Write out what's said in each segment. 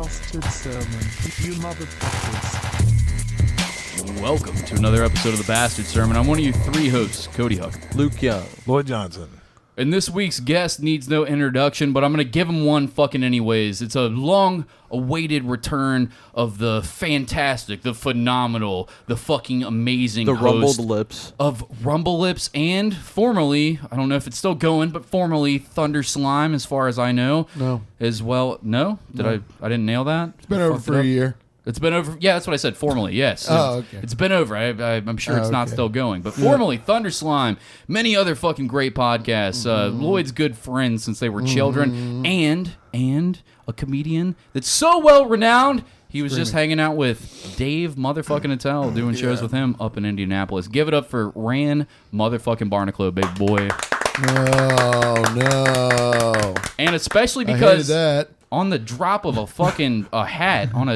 bastard sermon, you motherfuckers. Welcome to another episode of the Bastard Sermon. I'm one of you three hosts, Cody Huck, Luke Young, Lloyd Johnson. and this week's guest needs no introduction, but I'm going to give him one fucking anyways. It's a long-awaited return of the fantastic, the phenomenal, the fucking amazing the host Rumbled Lips of Rumble Lips and formerly, I don't know if it's still going, but formerly Thunder Slime, as far as I know. No. As well. No? I didn't nail that? It's been over for a year. It's been over. Yeah, that's what I said. Formally, yes. Oh, okay. It's been over. I'm sure it's not okay. still going. But formally, Thunder Slime, many other fucking great podcasts. Lloyd's good friends since they were children, and a comedian that's so well renowned. He was just hanging out with Dave motherfucking Attell, doing shows with him up in Indianapolis. Give it up for Ran motherfucking Barnaclo, big boy. No. And especially I hated because that. on the drop of a fucking hat on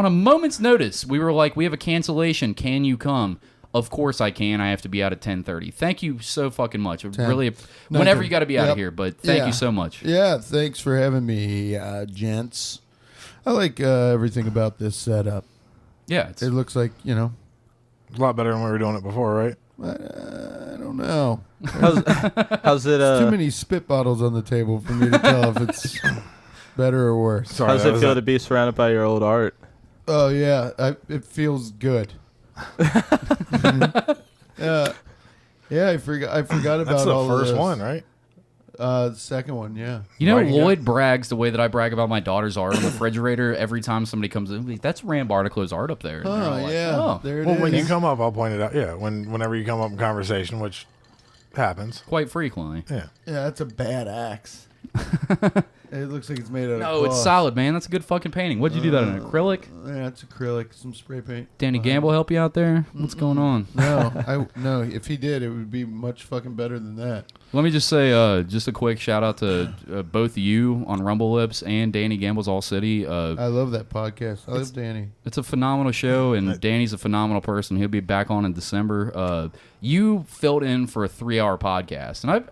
a moment's notice, we were like, we have a cancellation. Can you come? Of course I can. I have to be out at 10:30. Thank you so fucking much. Really, whenever you got to be out of here, but thank you so much. Yeah, thanks for having me, gents. I like everything about this setup. Yeah, It looks like, It's a lot better than we were doing it before, right? I don't know. How's it? Too many spit bottles on the table for me to tell if it's better or worse. Sorry, How's it feel to be surrounded by your old art? Oh, yeah. It feels good. Yeah, I forgot about That's the all first this. one, right? The second one, yeah. You know, Right, yeah. Lloyd brags the way that I brag about my daughter's art on the refrigerator every time somebody comes in. That's Ran Barnaclo's art up there. And they're Oh, all like, yeah. oh, There it Well, is. when you come up, I'll point it out. Yeah, whenever you come up in conversation, which happens. quite frequently. Yeah. Yeah, that's a bad axe. It looks like it's made out of No, it's cloth. solid, man. That's a good fucking painting. What'd you do that in acrylic? Yeah, it's acrylic, some spray paint. Danny Gamble help you out there? What's going on? No, if he did, it would be much fucking better than that. Let me just say, just a quick shout out to both you on Rumble Lips and Danny Gamble's All City. I love that podcast. I love Danny. It's a phenomenal show, and Danny's a phenomenal person. He'll be back on in December. You filled in for a 3-hour podcast, and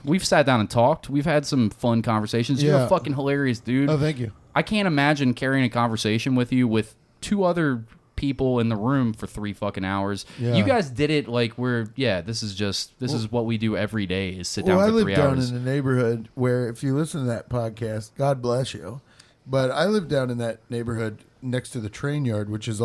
we've sat down and talked. We've had some fun conversations. You're a Yeah. fucking hilarious dude. Oh, thank you. I can't imagine carrying a conversation with you with two other people in the room for 3 fucking hours. Yeah. You guys did it like this is what we do every day is sit down Well, I for live 3 down hours. in a neighborhood where, if you listen to that podcast, God bless you. But I live down in that neighborhood next to the train yard, which is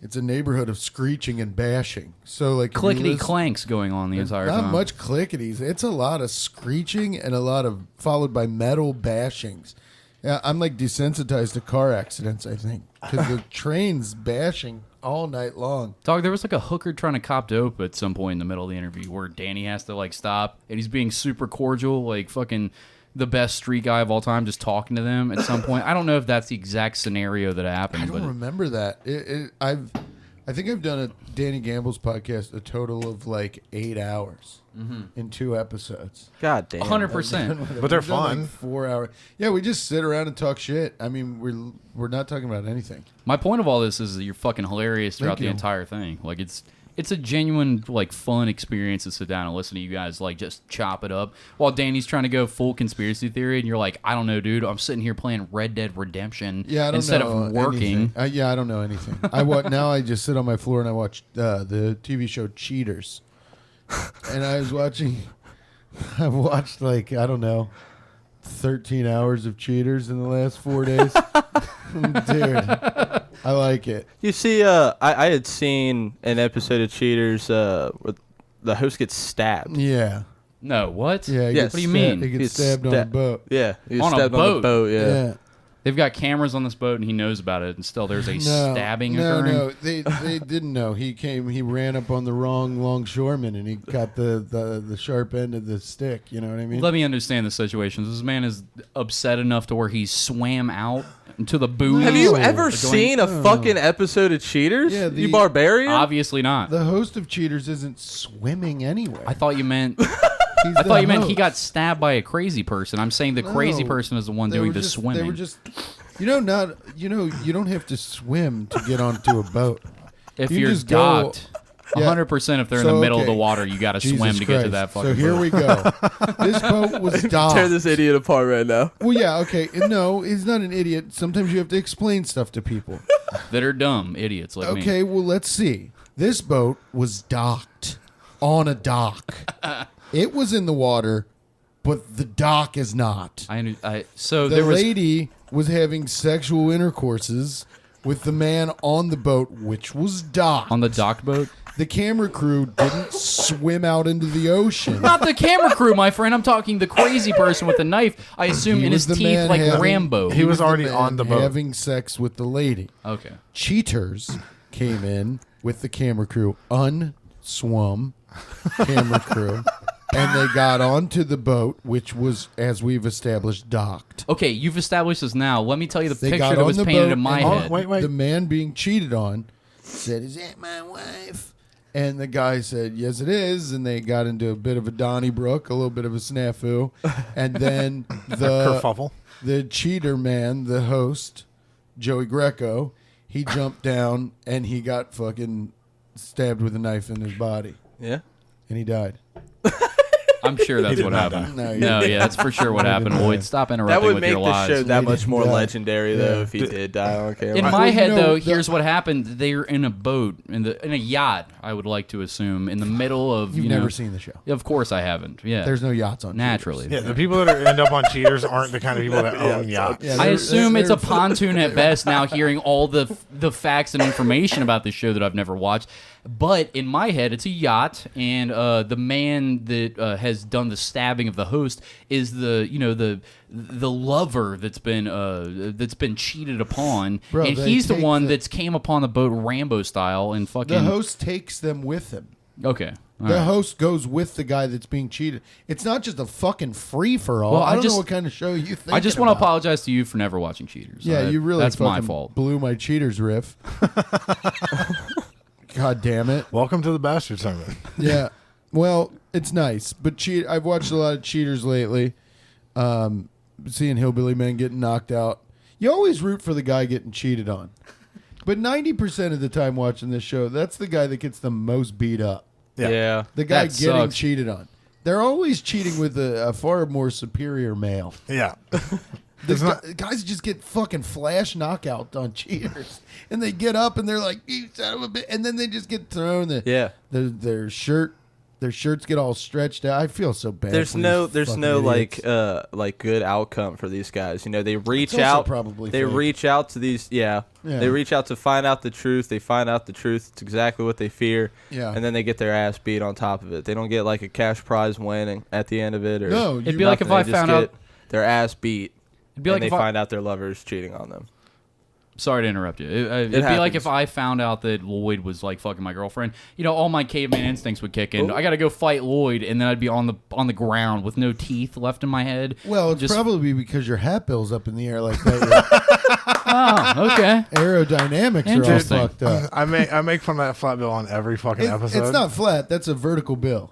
it's a neighborhood of screeching and bashing. So, like, if you Clickety listen- clanks going on the entire Not time. much clickities. It's a lot of screeching and a lot of followed by metal bashings. Yeah, I'm like desensitized to car accidents, I think, because the train's bashing all night long. Dog, there was like a hooker trying to cop dope at some point in the middle of the interview where Danny has to like stop and he's being super cordial, like fucking the best street guy of all time, just talking to them at some point. I don't know if that's the exact scenario that happened, I don't remember that. I think I've done a Danny Gamble's podcast a total of like 8 hours in 2 episodes. God damn. 100%. But they're We've done, fun. like 4 hours. Yeah, we just sit around and talk shit. I mean, we're not talking about anything. My point of all this is that you're fucking hilarious throughout Thank the you. entire thing. Like it's a genuine like fun experience to sit down and listen to you guys like just chop it up while Danny's trying to go full conspiracy theory and you're like, I don't know, dude. I'm sitting here playing Red Dead Redemption Yeah, I don't instead know of working. anything. I don't know anything. Now I just sit on my floor and I watch the TV show Cheaters, and I watched like, I don't know, 13 hours of Cheaters in the last 4 days. Dude, I like it. You see, I had seen an episode of Cheaters where the host gets stabbed. Yeah. No, what? Yeah. Yes. What do you mean? He gets He's stabbed on a boat. Yeah, he was On a stabbed on boat? the boat. Yeah. Yeah. They've got cameras on this boat and he knows about it and still there's a stabbing occurring. No, they didn't know. He ran up on the wrong longshoreman and he got the sharp end of the stick. You know what I mean? Let me understand the situation. This man is upset enough to where he swam out into the booze. Have you No. ever seen a fucking episode of Cheaters? Yeah, you barbarian. Obviously not. The host of Cheaters isn't swimming anywhere. I thought you meant He's I thought you the meant he host. got stabbed by a crazy person. I'm saying the crazy No. person is the one They doing were the just- swimming. They were just, you don't have to swim to get onto a boat. If you you're just docked, Yeah. 100% if they're in So, the middle of okay. the water, you got to Jesus swim to get to Christ. that fucking So here boat. we go. This boat was docked. Tear this idiot apart right now. Well, yeah, okay. No, he's not an idiot. Sometimes you have to explain stuff to people. That are dumb idiots like me. Okay, well, let's see. This boat was docked on a dock. It was in the water, but the dock is not. So The there was lady was having sexual intercourses with the man on the boat, which was docked. on the docked boat. The camera crew didn't swim out into the ocean. Not the camera crew, my friend. I'm talking the crazy person with the knife. I assume He in was his the teeth, man like having- Rambo. He was already man on the boat. having sex with the lady. Okay. Cheaters came in with the camera crew, unswum camera crew, and they got onto the boat, which was, as we've established, docked. Okay, you've established this now. Let me tell you the They picture got that on was the painted boat in my and head. wait. The man being cheated on said, "Is that my wife?" And the guy said, "Yes, it is." And they got into a bit of a Donnybrook, a little bit of a snafu, and then Kerfuffle. the cheater man, the host, Joey Greco, he jumped down and he got fucking stabbed with a knife in his body, Yeah. and he died. I'm sure that's did what not happened. die. No, he No, didn't. yeah, that's for sure what happened. die. Lloyd, stop That interrupting would with make your the lies. show that He much didn't more die. legendary, though, Yeah. if he did die on camera. In Well, my you head, know, though, the- here's what happened. They were in a boat, in a yacht, I would like to assume, in the middle of, You've you know. never seen the show. Of course I haven't. Yeah. There's no yachts on. Naturally. Yeah, the people that end up on Cheaters aren't the kind of people that own yachts. Yeah, I they're- assume it's a they're- pontoon at best now, hearing all the facts and information about this show that I've never watched. But in my head, it's a yacht, and the man that has done the stabbing of the host is the lover that's been cheated upon, Bro, and they he's the take one the- that's came upon the boat Rambo style and fucking. The host takes them with him. Okay. all The right. host goes with the guy that's being cheated. It's not just a fucking free for all. Well, I don't just- know what kind of show you think. I just want to apologize to you for never watching Cheaters. Yeah, you really that's my fucking fault. blew my cheaters riff. God damn it. Welcome to the Bastard Tournament. Yeah. Well, it's nice, but I've watched a lot of cheaters lately. Seeing hillbilly men getting knocked out. You always root for the guy getting cheated on. But 90% of the time watching this show, that's the guy that gets the most beat up. Yeah. The guy That getting sucks. cheated on. They're always cheating with a far more superior male. Yeah. Guys just get fucking flash knockout on cheaters, and they get up and they're like, "You son of a bitch," and then they just get thrown. Yeah. Their shirts get all stretched out. I feel so bad. There's for no these fucking like idiots. like good outcome for these guys. You know, they reach also out probably they fake. reach out to these Yeah. They reach out to find out the truth. They find out the truth. It's exactly what they fear. Yeah. And then they get their ass beat on top of it. They don't get like a cash prize winning at the end of it or No, It'd you- be like if nothing. I They just found get out. their ass beat It'd be and like they if I, find out their lover's cheating on them. Sorry to interrupt you. It'd be like happens. if I found out that Lloyd was like fucking my girlfriend. You know, all my caveman instincts would kick in. I got to go fight Lloyd, and then I'd be on the ground with no teeth left in my head. Well, it's Just- probably because your hat bill's up in the air like that. Oh, okay. Your aerodynamics are all Interesting. fucked up. I make fun of that flat bill on every fucking episode. It's not flat. That's a vertical bill.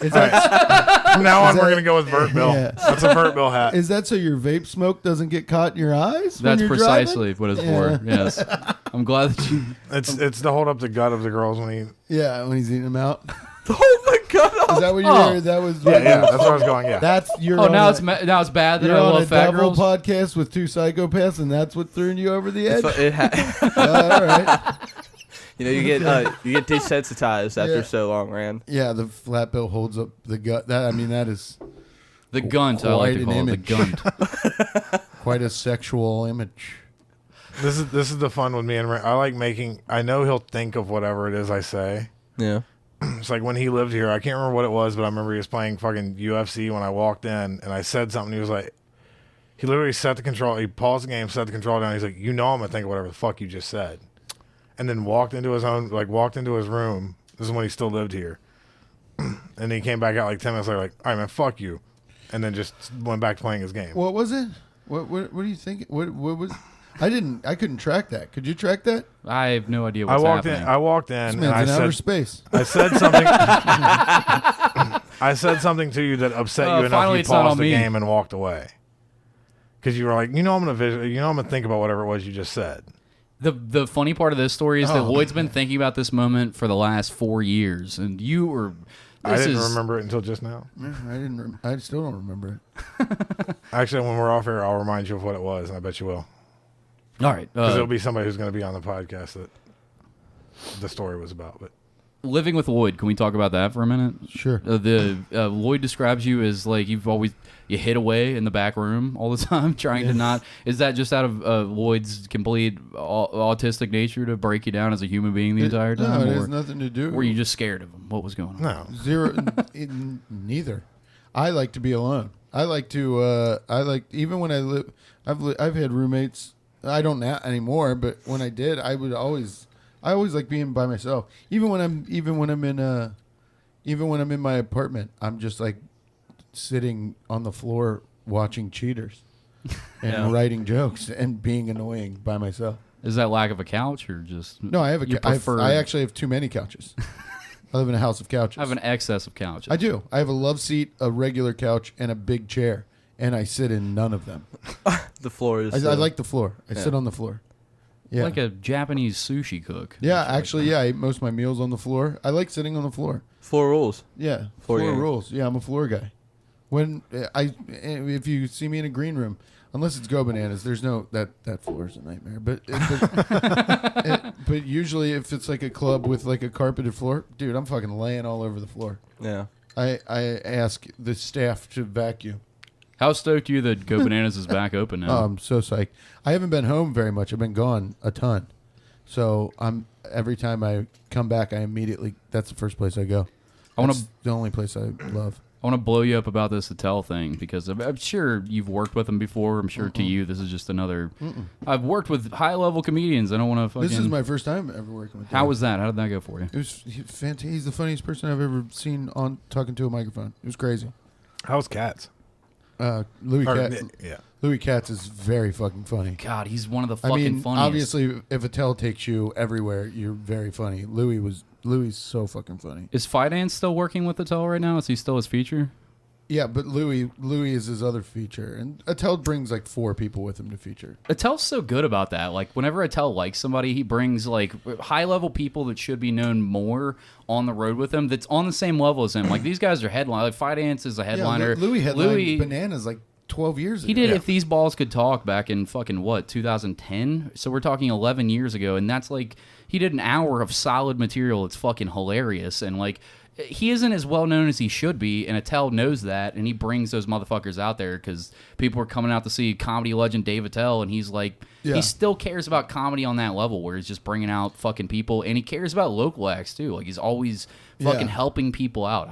Is All right. From now on, that- we're gonna go with Vert Bill. Yeah. That's a Vert Bill hat. Is that so your vape smoke doesn't get caught in your eyes? when That's you're precisely driving? what it's Yeah. for. Yes. I'm glad that you. It's to hold up the gut of the girls when he. Yeah, when he's eating them out. Oh my god! Is that what you Oh. were? That was. Yeah, that's where I was going. Yeah. That's your. Oh, now it's bad that You're I on love a fat double girls. podcast with two psychopaths, and that's what threw you over the edge. It All right. you know, you get desensitized after Yeah. so long, Rand. Yeah, the flat bill holds up the gut. That is The gunt, I like to Quite an call it. The image. gunt. quite a sexual image. This is the fun with me and Rand. I like making. I know he'll think of whatever it is I say. Yeah. It's like when he lived here. I can't remember what it was, but I remember he was playing fucking UFC when I walked in, and I said something. He was like, he literally set the control. He paused the game, set the control down. He's like, you know, I'm gonna think of whatever the fuck you just said, and then walked into his room. This is when he still lived here, and then he came back out like 10 minutes later, like, all right, man, fuck you, and then just went back to playing his game. What was it? What do you think? What was? I couldn't track that. Could you track that? I have no idea I what's walked happening. in. I walked in, This and man's I in outer said, space. I said something. I said something to you that upset you enough. Finally You it's not paused on the me. game and walked away because you were like, I'm gonna think about whatever it was you just said. The funny part of this story is that Lloyd's been thinking about this moment for the last 4 years, and you were. I didn't remember it until just now. I still don't remember it. Actually, when we're off air, I'll remind you of what it was, and I bet you will. All right. Because it'll be somebody who's going to be on the podcast that the story was about. But living with Lloyd, can we talk about that for a minute? Sure. Lloyd describes you as like you hid away in the back room all the time, trying to not. Is that just out of Lloyd's complete autistic nature to break you down as a human being the entire time? No, it has nothing to do. Were you just scared of him? What was going on? no. Zero. Neither. I like to be alone. I like to. Even when I live. I've had roommates. I don't now anymore, but when I did, I always like being by myself. Even when I'm in my apartment, I'm just like sitting on the floor watching cheaters and writing jokes and being annoying by myself. Is that lack of a couch or just No, I have I actually have too many couches. I live in a house of couches. I have an excess of couches. I do. I have a love seat, a regular couch, and a big chair, and I sit in none of them. The floor is. I like the floor. I sit on the floor. Yeah. Like a Japanese sushi cook. Yeah, actually, yeah. I eat most of my meals on the floor. I like sitting on the floor. Floor rules. Yeah, Floor floor gang. rules. Yeah, I'm a floor guy. If you see me in a green room, unless it's Go Bananas, there's no that floor is a nightmare. But usually if it's like a club with like a carpeted floor, dude, I'm fucking laying all over the floor. Yeah. I ask the staff to vacuum. How stoked are you that Go Bananas is back open now? Oh, I'm so psyched. I haven't been home very much. I've been gone a ton. So every time I come back, that's the first place I go. That's the only place I love. I want to blow you up about this Attell thing because I'm sure you've worked with him before. I'm sure to you this is just another. I've worked with high-level comedians. I don't want to fucking. This is my first time ever working with him. How was that? How did that go for you? It was fantastic. He's the funniest person I've ever seen on talking to a microphone. It was crazy. How's Cats? Louis Katz. Yeah. Louis Katz is very fucking funny. God, he's one of the fucking funniest. Obviously, if Attell takes you everywhere, you're very funny. Louis so fucking funny. Is Fidance still working with Attell right now? Is he still his feature? Yeah, but Louis is his other feature, and Attell brings like 4 people with him to feature. Attell's so good about that. Like, whenever Attell likes somebody, he brings like high-level people that should be known more on the road with him. That's on the same level as him. Like these guys are headline. Like Fidance is a headliner. Yeah, Louis headlined Bananas like 12 years ago. He did If These Balls Could Talk back in fucking 2010. So we're talking 11 years ago, and that's like he did an hour of solid material. It's fucking hilarious, and like. He isn't as well known as he should be, and Attell knows that, and he brings those motherfuckers out there because people are coming out to see comedy legend Dave Attell, and he's like, he still cares about comedy on that level where he's just bringing out fucking people, and he cares about local acts too. Like he's always fucking helping people out.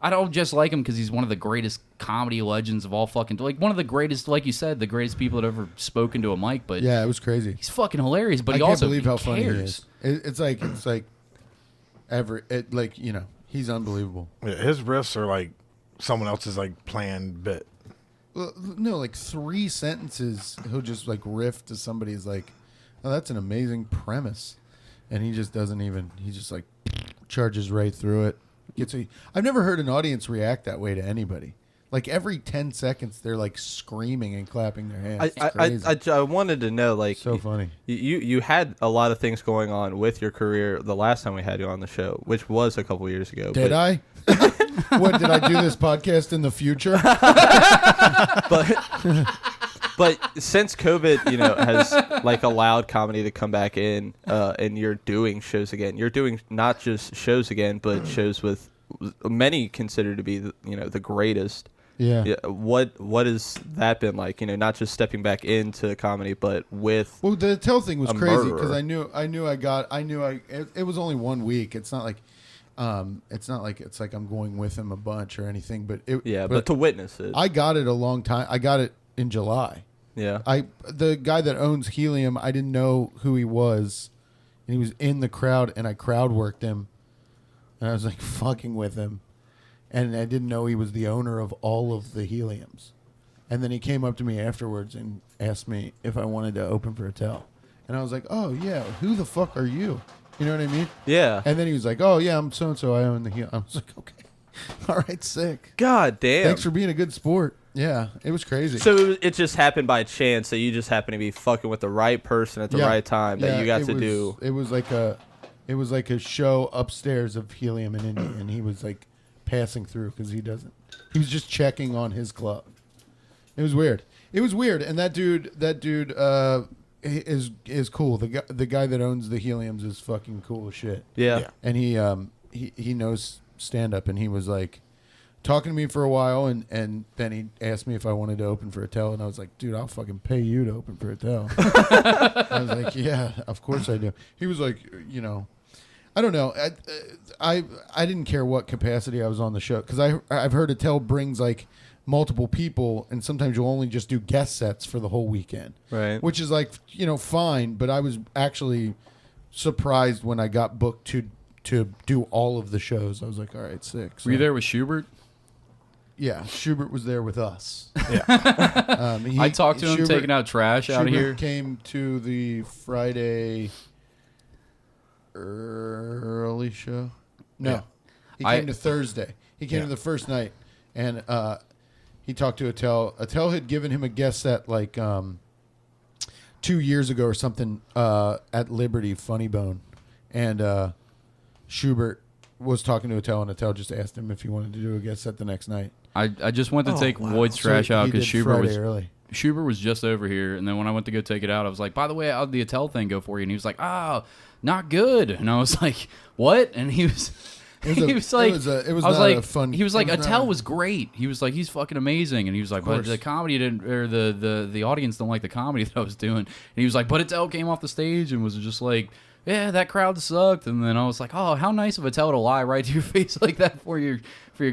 I don't just like him because he's one of the greatest comedy legends of all fucking, like one of the greatest, like you said, the greatest people that ever spoken to a mic. But yeah, it was crazy. He's fucking hilarious, but I he can't also believe how funny he cares. is. It's like he's unbelievable. Yeah, his riffs are like someone else's like planned bit. Well, no, like 3 sentences, he'll just like riff to somebody's like, oh, that's an amazing premise, and he just doesn't even. He just like charges right through it. I've never heard an audience react that way to anybody. Like every 10 seconds, they're like screaming and clapping their hands. It's crazy. I wanted to know, like, so funny. You had a lot of things going on with your career the last time we had you on the show, which was a couple years ago. Did I? What, did I do this podcast in the future? But since COVID, has like allowed comedy to come back in, and you're doing shows again. You're doing not just shows again, but shows with many considered to be the greatest. Yeah. What has that been like? Not just stepping back into comedy, but with. Well, the Attell thing was crazy because murderer. it was only 1 week. It's not like it's like I'm going with him a bunch or anything. But but to witness it, I got it a long time. I got it in July. Yeah. The guy that owns Helium, I didn't know who he was, and he was in the crowd, and I crowd worked him, and I was like fucking with him. And I didn't know he was the owner of all of the Heliums. And then he came up to me afterwards and asked me if I wanted to open for Attell. And I was like, oh, yeah, who the fuck are you? You know what I mean? Yeah. And then he was like, oh, yeah, I'm so-and-so. I own the Helium. I was like, okay. All right, sick. God damn. Thanks for being a good sport. Yeah, it was crazy. So it just happened by chance that you just happened to be fucking with the right person at the right time that you got to do. It was like a show upstairs of Helium in Indy, and he was like passing through because he was just checking on his club. It was weird. And that dude is cool. The guy that owns the Heliums is fucking cool as shit. Yeah. And he knows stand up, and he was like talking to me for a while, and then he asked me if I wanted to open for Attell, and I was like, dude, I'll fucking pay you to open for Attell. I was like, yeah, of course I do. He was like, I don't know. I didn't care what capacity I was on the show, because I've heard Attell brings like multiple people, and sometimes you'll only just do guest sets for the whole weekend, Right. which is like fine, but I was actually surprised when I got booked to do all of the shows. I was like, all right, sick. So, Were you there with Schubert? yeah, Schubert was there with us. Yeah. I talked to him taking out trash out of Schubert here. came to the Friday early show. No, Yeah. he came to Thursday. He came to the first night, and he talked to Attell. Attell had given him a guest set like 2 years ago or something at Liberty Funny Bone, and Schubert was talking to Attell, and Attell just asked him if he wanted to do a guest set the next night. I just went to take Lloyd's So trash out he because did Schubert Friday was early. Schubert was just over here, and then when I went to go take it out, I was like, by the way, how'd the Attell thing go for you? And he was like, oh, not good. And I was like, what? And he was he was like, it was I was not like, a fun. he was like, it not Attell a- was great. He was like, he's fucking amazing. And he was like, but course. the comedy didn't, or the audience don't like the comedy that I was doing. And he was like, but Attell came off the stage and was just like, yeah, that crowd sucked. And then I was like, oh, how nice of Attell to lie right to your face like that for your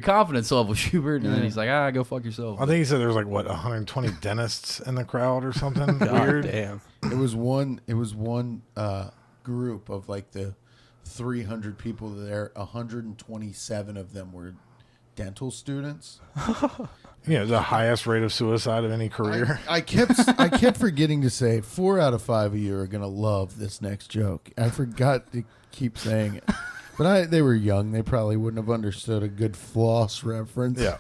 confidence level, Schubert. And then he's like, go fuck yourself. I think he said there was like 120 dentists in the crowd or something God weird. damn. It was one group of like the 300 people there. 127 of them were dental students. Yeah, the highest rate of suicide of any career. I kept forgetting to say 4 out of 5 of you are gonna love this next joke. I forgot to keep saying it, but they were young. They probably wouldn't have understood a good floss reference. Yeah.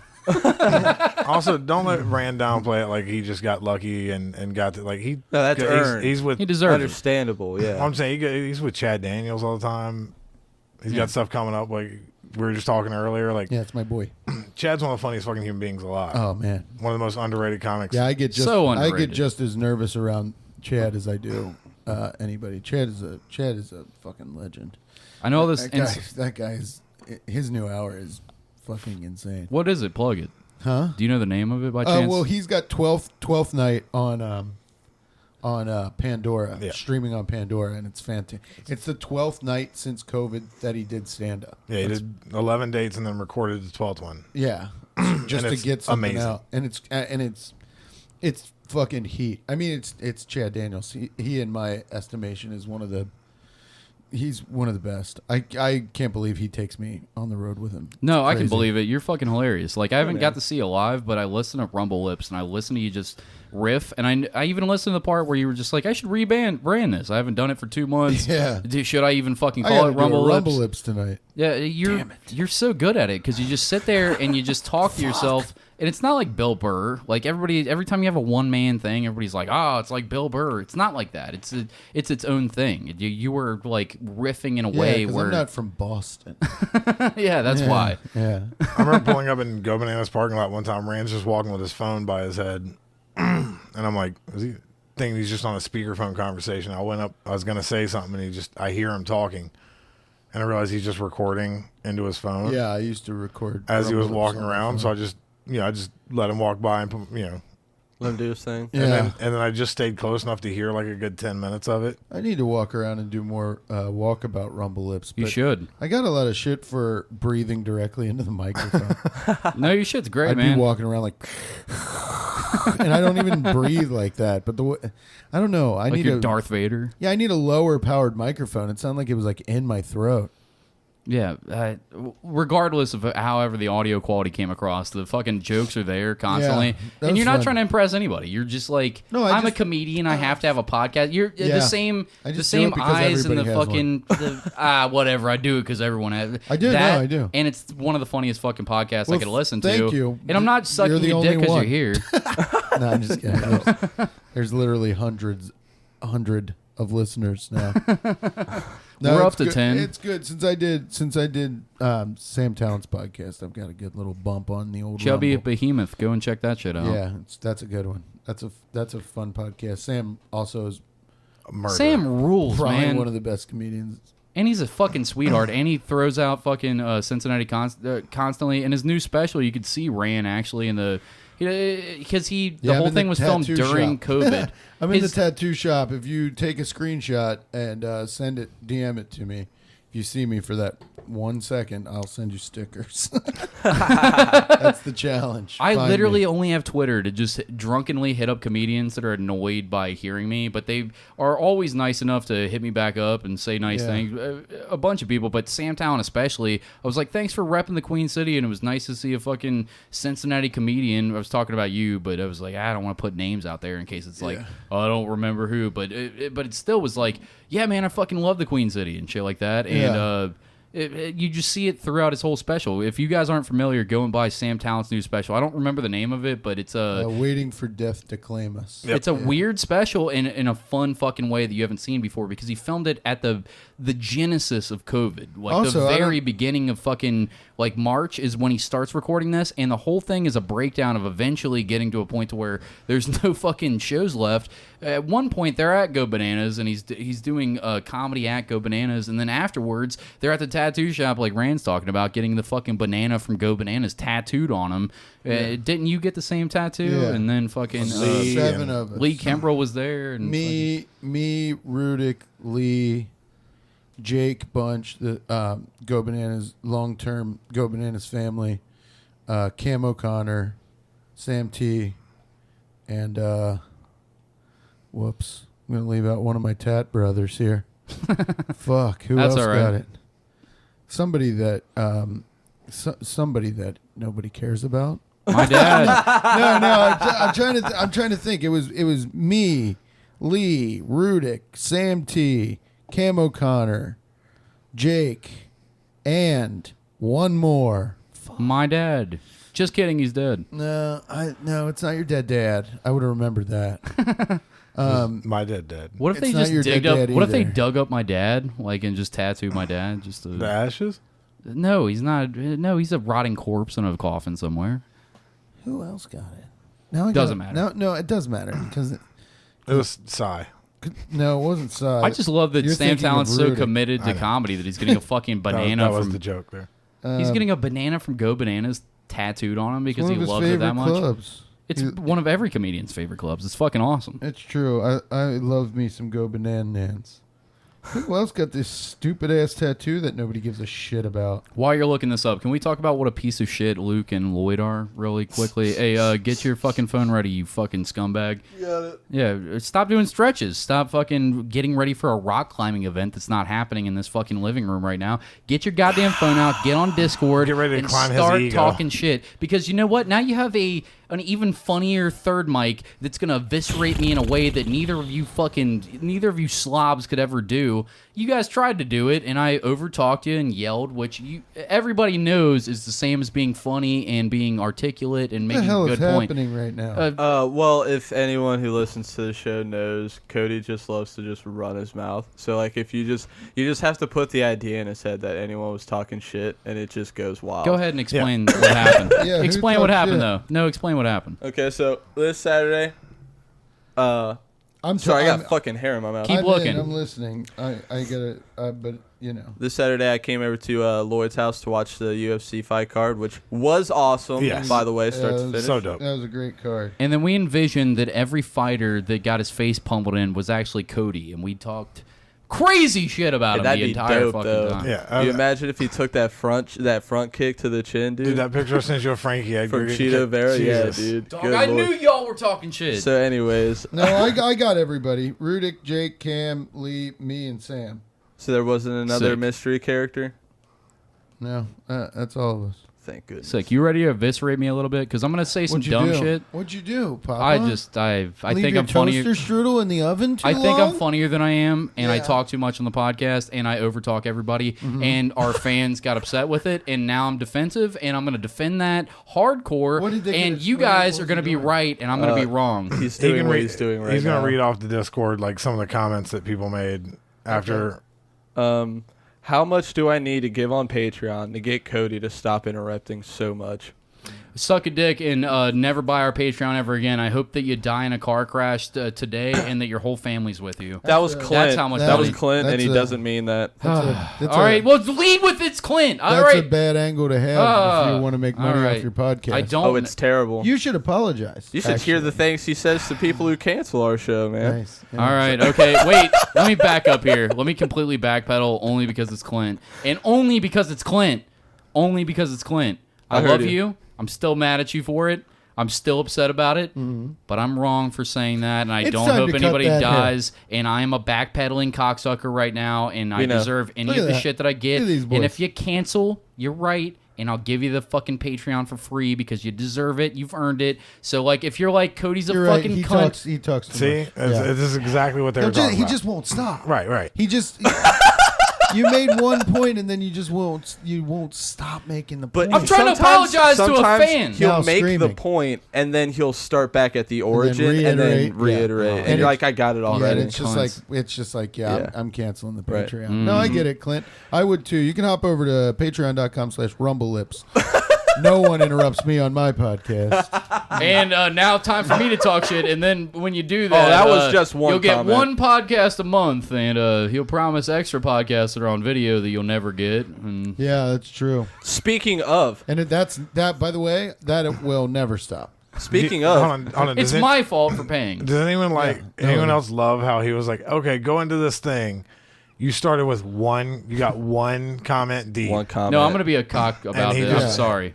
Also, don't let Ran downplay it like he just got lucky and got to like he. No, that's earned. He's with. He deserved it. Understandable, yeah. I'm saying he's with Chad Daniels all the time. He's got stuff coming up like we were just talking earlier. Like Yeah, it's my boy. Chad's one of the funniest fucking human beings alive. Oh man. One of the most underrated comics. Yeah, I get underrated. just as nervous around Chad as I do anybody. Chad is a fucking legend. I know this. That guy is his new hour is fucking insane. What is it? Plug it. Huh? Do you know the name of it by chance? Well, he's got 12th night on Pandora, Yeah. streaming on Pandora, and it's fantastic. It's the 12th night since COVID that he did stand up. Yeah, he did 11 dates and then recorded the 12th one. Yeah, just And to it's get something amazing. out, and it's fucking heat. I mean, it's Chad Daniels. He in my estimation is he's one of the best. I can't believe he takes me on the road with him. No, It's I can crazy. believe it. You're fucking hilarious. Like, I haven't got to see you live, but I listen to Rumble Lips, and I listen to you just riff, and I even listened to the part where you were just like, I should brand this. I haven't done it for 2 months. Yeah. Should I even fucking I call gotta it do Rumble a Lips? Rumble Lips tonight. Yeah, you're so good at it because you just sit there and you just talk to yourself, and it's not like Bill Burr. Like every time you have a one man thing, everybody's like, "Oh, it's like Bill Burr." It's not like that. It's its own thing. You were like riffing in a way 'cause where I'm not from Boston. yeah, that's why. Yeah. I remember pulling up in Go Bananas parking lot one time. Rand's just walking with his phone by his head, and I'm like, is he thinking he's just on a speakerphone conversation? I went up. I was gonna say something, and I hear him talking, and I realized he's just recording into his phone. Yeah, I used to record As he was Rumble Lips walking on my around, phone. so I just let him walk by and Let him do his thing. Yeah. and then I just stayed close enough to hear like a good 10 minutes of it. I need to walk around and do more walkabout Rumble Lips. You but should. I got a lot of shit for breathing directly into the microphone. No, your shit's great, I'd man. be walking around like, and I don't even breathe like that. But I don't know. I like need your a Darth Vader. Yeah, I need a lower powered microphone. It sounded like it was like in my throat. Yeah, regardless of however the audio quality came across, the fucking jokes are there constantly, Yeah, that and was you're not fun. trying to impress anybody. You're just like, No, I'm a just- comedian. I have to have a podcast. You're Yeah. the same, I the just do same it because eyes and the everybody has fucking whatever. I do it because everyone has. I do, That, no, I do. and it's one of the funniest fucking podcasts I Well, could listen thank to. you. And I'm not sucking You're the your dick only because one. you're here. No, I'm just kidding. There's literally 100 of listeners now. No, We're it's up to good. 10. It's good since I did Sam Talent's podcast. I've got a good little bump on the old Chubby Rumble. Behemoth. Go and check that shit out. Yeah, that's a good one. That's a fun podcast. Sam also is Murder. Sam rules, probably man. one of the best comedians. And he's a fucking sweetheart. And he throws out fucking Cincinnati constantly. In his new special, you could see Ran actually in the... Because the Yeah, I'm whole in thing the was filmed tattoo during shop. COVID. I'm in the His- tattoo shop. If you take a screenshot and send it, DM it to me. If you see me for that 1 second, I'll send you stickers. That's the challenge. I Find literally me. only have Twitter to just drunkenly hit up comedians that are annoyed by hearing me, but they are always nice enough to hit me back up and say nice Yeah. things. A bunch of people, but Sam Talent especially. I was like, thanks for repping the Queen City, and it was nice to see a fucking Cincinnati comedian. I was talking about you, but I was like, I don't want to put names out there in case it's like, oh, I don't remember who, but it still was like, yeah, man, I fucking love the Queen City and shit like that, and Yeah. you just see it throughout his whole special. If you guys aren't familiar, go and buy Sam Talent's new special. I don't remember the name of it, but it's Waiting for death to claim us. it's a weird special in a fun fucking way that you haven't seen before because he filmed it at the genesis of COVID. Like Also, the I very don't- beginning of fucking like March is when he starts recording this, and the whole thing is a breakdown of eventually getting to a point to where there's no fucking shows left. At one point they're at Go Bananas and he's doing a comedy at Go Bananas, and then afterwards they're at the tattoo shop like Rand's talking about, getting the fucking banana from Go Bananas tattooed on him. Didn't you get the same tattoo? Yeah. And then fucking Lee 7 and of us. Lee Kimbrell was there, and Me, Rudick, Lee, Jake Bunch, the Go Bananas long-term Go Bananas family, Cam O'Connor, Sam T, and whoops, I'm gonna leave out one of my tat brothers here. Fuck, who That's else all right. got it? Somebody that somebody that nobody cares about. my dad. I'm trying to think. It was me, Lee, Rudick, Sam T, Cam O'Connor, Jake, and one more. My dad. Just kidding, he's dead. No, it's not your dead dad. I would have remembered that. My dead. What if It's they not just your digged dead up? dad What if they either. dug up my dad, like, and just tattooed my dad? Just The to, ashes? no, he's not. No, he's a rotting corpse in a coffin somewhere. Who else got it? No, it Doesn't matter. No, it does matter because It was Psy. no, it wasn't. I just love that you're Sam thinking of Talent's so Rudick. committed I to know. comedy that he's getting a fucking banana that was from. the joke there. He's getting a banana from Go Bananas tattooed on him because one he of his loves it that favorite much. clubs. It's He- one of every comedian's favorite clubs. It's fucking awesome. It's true. I love me some Go Bananas. Who else got this stupid ass tattoo that nobody gives a shit about? While you're looking this up, can we talk about what a piece of shit Luke and Lloyd are really quickly? Hey, get your fucking phone ready, you fucking scumbag. Yeah, stop doing stretches. Stop fucking getting ready for a rock climbing event that's not happening in this fucking living room right now. Get your goddamn phone out, get on Discord, Get ready to and climb his start ego. talking shit. Because you know what? Now you have an even funnier third mic that's gonna eviscerate me in a way that neither of you slobs could ever do. You guys tried to do it, and I overtalked you and yelled, which everybody knows is the same as being funny and being articulate and What the making hell a is good point. happening right now? Well, if anyone who listens to the show knows, Cody just loves to just run his mouth. So like, if you just have to put the idea in his head that anyone was talking shit, and it just goes wild. Go ahead and explain what happened. Yeah, who explain what talked happened, shit? though. No, explain what happened. Okay, so this Saturday, I'm sorry, I got I'm- fucking hair in my mouth. Keep I'm looking. I'm listening. I get it. But you know. This Saturday, I came over to Lloyd's house to watch the UFC fight card, which was awesome. Yes. By the way, start Yeah, to it was finish. So dope. That was a great card. And then we envisioned that every fighter that got his face pummeled in was actually Cody, and we talked crazy shit about him That'd the be entire dope, fucking though. time. Yeah. You imagine if he took that front kick to the chin, dude, Dude, that picture I sent you of Frankie Edgar. from Cheeto Vera, yeah, Jesus. dude. Dog, Good I lord. knew y'all were talking shit. So, anyways, No, I got everybody. Rudick, Jake, Cam, Lee, me, and Sam. so there wasn't another Sick. mystery character. No, that's all of us. Thank goodness. Sick. You ready to eviscerate me a little bit? Because I'm gonna say some What'd you dumb do? shit. What'd you do, Papa? I Leave think your I'm funnier. toaster strudel in the oven too I think long? I'm funnier than I am, and I Yeah. talk too much on the podcast, and I overtalk everybody, and our fans got upset with it, and now I'm defensive, and I'm going to defend that hardcore, What did they and get? you What guys was are going to he be doing? right, and I'm going to be wrong. He's doing what he's doing right He's now. gonna read off the Discord like some of the comments that people made after. How much do I need to give on Patreon to get Cody to stop interrupting so much? Suck a dick and never buy our Patreon ever again. I hope that you die in a car crash today and that your whole family's with you. That was Clint. That's how much that was money. Clint, and That's he a- doesn't mean that. That's All right, well, lead with it's Clint. All That's a right. bad angle to have if you want to make money all right. off your podcast. I don't. Oh, it's terrible. You should apologize. You should hear the things he says to people who cancel our show, man. Nice. All right, okay, wait. Let me back up here. Let me completely backpedal only because it's Clint. And only because it's Clint. Only because it's Clint. I I heard love you. you. I'm still mad at you for it. I'm still upset about it. But I'm wrong for saying that, and I It's don't time hope to cut anybody that hair. dies. And I am a backpedaling cocksucker right now, and I We know. deserve any Look of at the that. shit that I get. Look at these And boys. if you cancel, you're right. And I'll give you the fucking Patreon for free because you deserve it. You've earned it. So, like, if you're like, Cody's a You're right. fucking He cunt. talks too See, much. this is exactly what they were talking He about. just won't stop. right. He just. You made one point and then you just won't. You won't stop making the But point. I'm trying to apologize to a sometimes fan. He'll Now make the screaming. point, and then he'll start back at the origin, and then reiterate, reiterate. yeah. And And you're it- like, I got it Yeah, already. and it's just like, Yeah. I'm canceling the Right. Patreon. No, I get it, Clint. I would too. You can hop over to patreon.com/rumblelips. No one interrupts me on my podcast. And now time for me to talk shit. And then when you do that, that was just one You'll get comment. one podcast a month, and he'll promise extra podcasts that are on video that you'll never get. And Yeah, that's true. Speaking of, And that's that. By the way, that it will never stop. speaking Hold of, on. it's my fault for paying. Does anyone anyone else love how he was like, okay, go into this thing. You started with one. You got one comment deep. one comment. No, I'm gonna be a cock about he this. I'm just- sorry.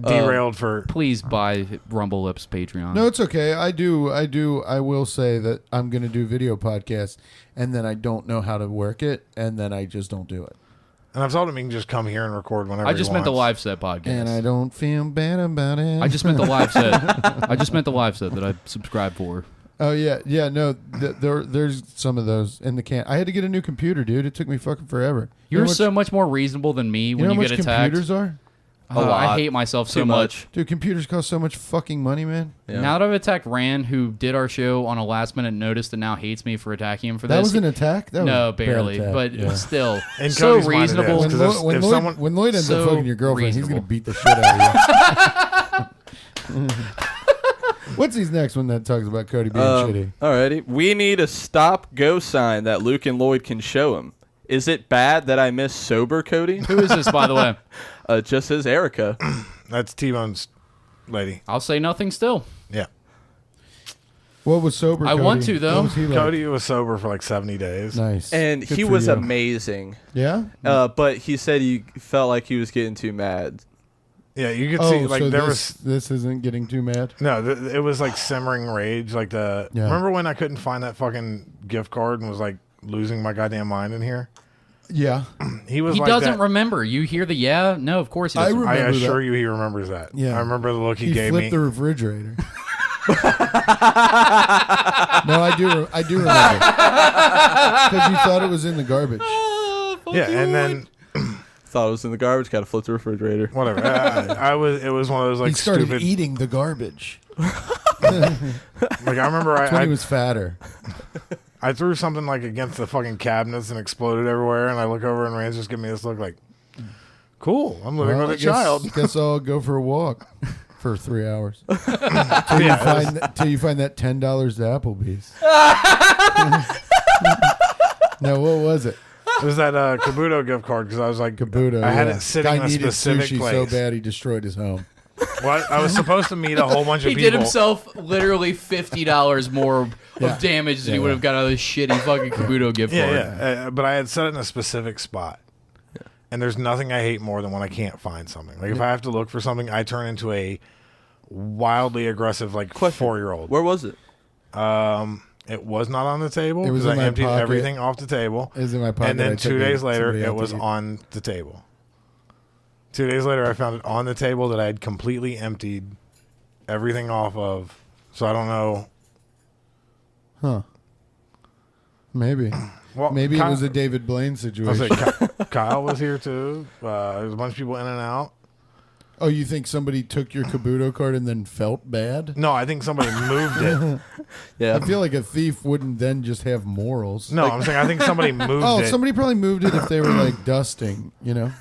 Derailed for. Please buy Rumble Lips Patreon. No, it's okay. I do. I will say that I'm going to do video podcasts, and then I don't know how to work it, and then I just don't do it. And I've told him he can just come here and record whenever. I just he meant the wants. live set podcast. And I don't feel bad about it. I just meant the live set. I just meant the live set that I subscribed for. Oh yeah. No, there's some of those in the can. I had to get a new computer, dude. It took me fucking forever. You're know how much- so much more reasonable than me You when know you how much get attacked. computers are? A lot. I hate myself so Too much. Dude, computers cost so much fucking money, man. Yeah. Now that I've attacked Ran, who did our show on a last minute notice and now hates me for attacking him for That this. was an attack. That no, was a bad barely, attack. but Yeah. still, In so Cody's mind it reasonable. is, 'cause if- When if Lloyd, someone- when Lloyd ends So up fucking your girlfriend, he's reasonable. gonna beat the shit out of you. What's his next one that talks about Cody being shitty? Alrighty. We need a stop-go sign that Luke and Lloyd can show him. Is it bad that I miss sober Cody? Who is this, by the way? Just as Erica. That's T-Bone's lady. I'll say nothing still. Yeah. What was sober? I Cody? want to, though. What was he like? Cody was sober for like 70 days. Nice. And Good he for was you. amazing. Yeah. But he said he felt like he was getting too mad. Yeah, you could Oh, see like so there this isn't getting too mad. no, it was like simmering rage. Like Yeah. remember when I couldn't find that fucking gift card and was like losing my goddamn mind in here? Yeah. He was He like doesn't that. remember. You hear the yeah? No, of course he I doesn't. remember I assure that. you, he remembers that. Yeah. I remember the look he He gave flipped me. the refrigerator. No, I do remember. Because you thought it was in the garbage. Yeah, and then Thought it was in the garbage. Got to flip the refrigerator. whatever. I was. It was one of those like he started stupid. eating the garbage. Like I remember, That's when I he was fatter. I threw something like against the fucking cabinets and exploded everywhere. And I look over and Rand's just giving me this look like, cool. I'm living Well, with a I guess- child. Guess I'll go for a walk for 3 hours till Yeah, you find that $10 at Applebee's. No, what was it? it was that Kabuto gift card because I was like, Kabuto. I had yeah. it sitting Guy in a needed specific sushi place. so bad he destroyed his home. Well, I was supposed to meet a whole bunch of He people. did himself literally $50 more Yeah. of damage than he Yeah, would have got out of this shitty fucking Kabuto gift card. Yeah. But I had set it in a specific spot. And there's nothing I hate more than when I can't find something. Like if I have to look for something, I turn into a wildly aggressive like 4-year-old. Where was it? It was not on the table It was because in I my emptied pocket. everything off the table. It was in my pocket. And then I took 2 days later, somebody it out to was eat. on the table. 2 days later, I found it on the table that I had completely emptied everything off of. So I don't know. Huh. Maybe. Well, Maybe Kyle, it was a David Blaine I was situation. like, Kyle was here too. There's a bunch of people in and out. Oh, you think somebody took your Kabuto card and then felt bad? No, I think somebody moved it. Yeah. I feel like a thief wouldn't then just have morals. No, I'm saying I think somebody moved Oh, it. somebody probably moved it if they were like dusting, you know?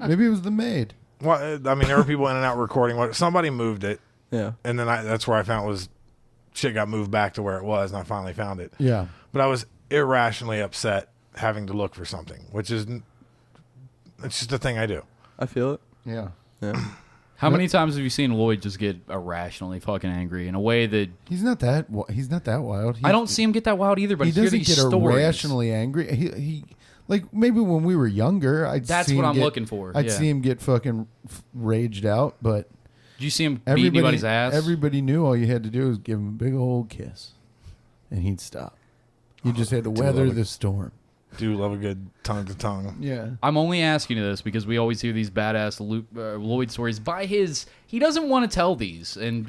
Maybe it was the maid. Well, I mean, there were people in and out recording. Somebody moved it, Yeah. and then that's where I found was shit got moved back to where it was, and I finally found it. Yeah. But I was irrationally upset having to look for something, which is it's just a thing I do. I feel it. Yeah. Yeah. How many times have you seen Lloyd just get irrationally fucking angry in a way that He's not that wild. I don't see him get that wild either? But He I hear doesn't these get stories. irrationally angry. He like maybe when we were younger, That's what I'm looking for, I'd yeah. see him get fucking raged out, but Did you see him beat anybody's ass? everybody knew all you had to do was give him a big old kiss, and he'd stop. You just had to weather the storm. Do love a good tongue to tongue. Yeah. I'm only asking you this because we always hear these badass Lloyd stories. He doesn't want to tell these, and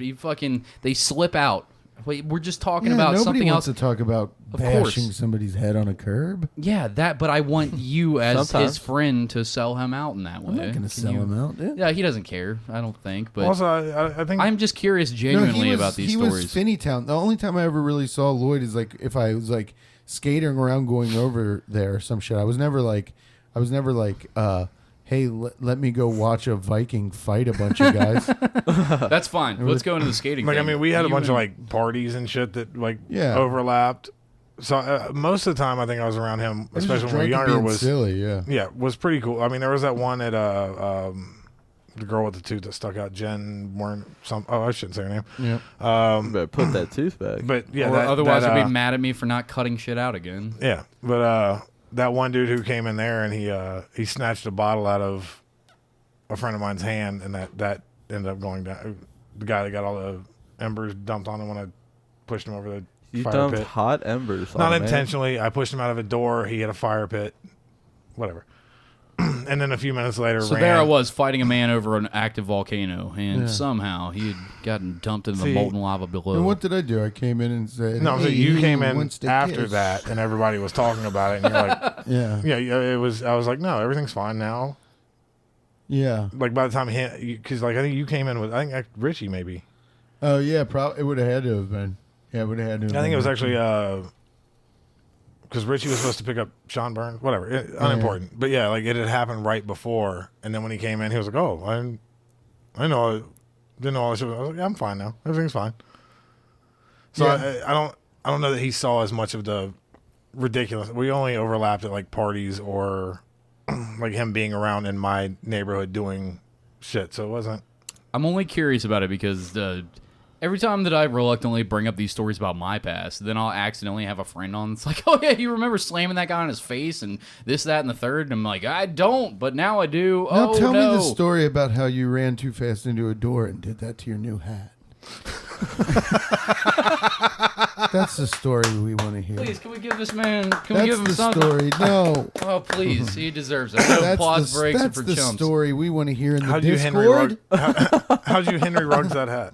they slip out. We're just talking about nobody something wants else. to talk about Of bashing course. somebody's head on a curb. Yeah, that. But I want you as his Sometimes. friend to sell him out in that way. I'm not going to Can sell you- him out, dude. Yeah, he doesn't care. I don't think. But Also, I think I'm just curious genuinely about these he stories. was Finneytown. The only time I ever really saw Lloyd is like if I was like skating around going over there or some shit. I was never like, hey, let me go watch a Viking fight a bunch of guys. That's fine. Let's go into the skating. like I thing. mean, we had a You bunch of and- like parties and shit that like Yeah. overlapped. So most of the time, I think I was around him, I was especially just when we were drunk and younger. being Was silly, yeah. was pretty cool. I mean, there was that one at the girl with the tooth that stuck out, Jen Warren. I shouldn't say her name. Yeah. Better put that tooth back. But yeah, or otherwise that, you'll be mad at me for not cutting shit out again. yeah. But that one dude who came in there and he snatched a bottle out of a friend of mine's hand, and that ended up going down. The guy that got all the embers dumped on him when I pushed him over the You fire dumped pit. hot embers. Not on, man. intentionally. I pushed him out of a door. He hit a fire pit. Whatever. And then a few minutes later, So ran. there I was fighting a man over an active volcano, and Yeah. somehow he had gotten dumped into the See- molten lava below. And what did I do? I came in and said, No, so hey, you who came in wants to after kiss? that, and everybody was talking about it, and you're like, Yeah. yeah, it was. I was like, no, everything's fine now. Yeah. Like by the time because like I think you came in with Richie maybe. Oh, yeah. It would have had to have been. Yeah, it would have had to have I think been it was Richie. actually because Richie was supposed to pick up Sean Burns, whatever, unimportant. But yeah, like it had happened right before, and then when he came in, he was like, "Oh, I know, didn't know all this shit." I was like, "Yeah, I'm fine now. Everything's fine." So Yeah. I don't know that he saw as much of the ridiculous. We only overlapped at like parties or like him being around in my neighborhood doing shit. So it wasn't. I'm only curious about it because every time that I reluctantly bring up these stories about my past, then I'll accidentally have a friend on. It's like, oh yeah, you remember slamming that guy on his face and this, that, and the third? And I'm like, I don't, but now I do. Now Oh tell no. me the story about how you ran too fast into a door and did that to your new hat. That's the story we want to hear. Please, can we give this man? Can we That's give him the something? story. No. Oh please, he deserves it. No That's applause the, breaks that's for the chumps. story we want to hear in the How'd you Henry Discord. how'd you Henry Ruggs that hat?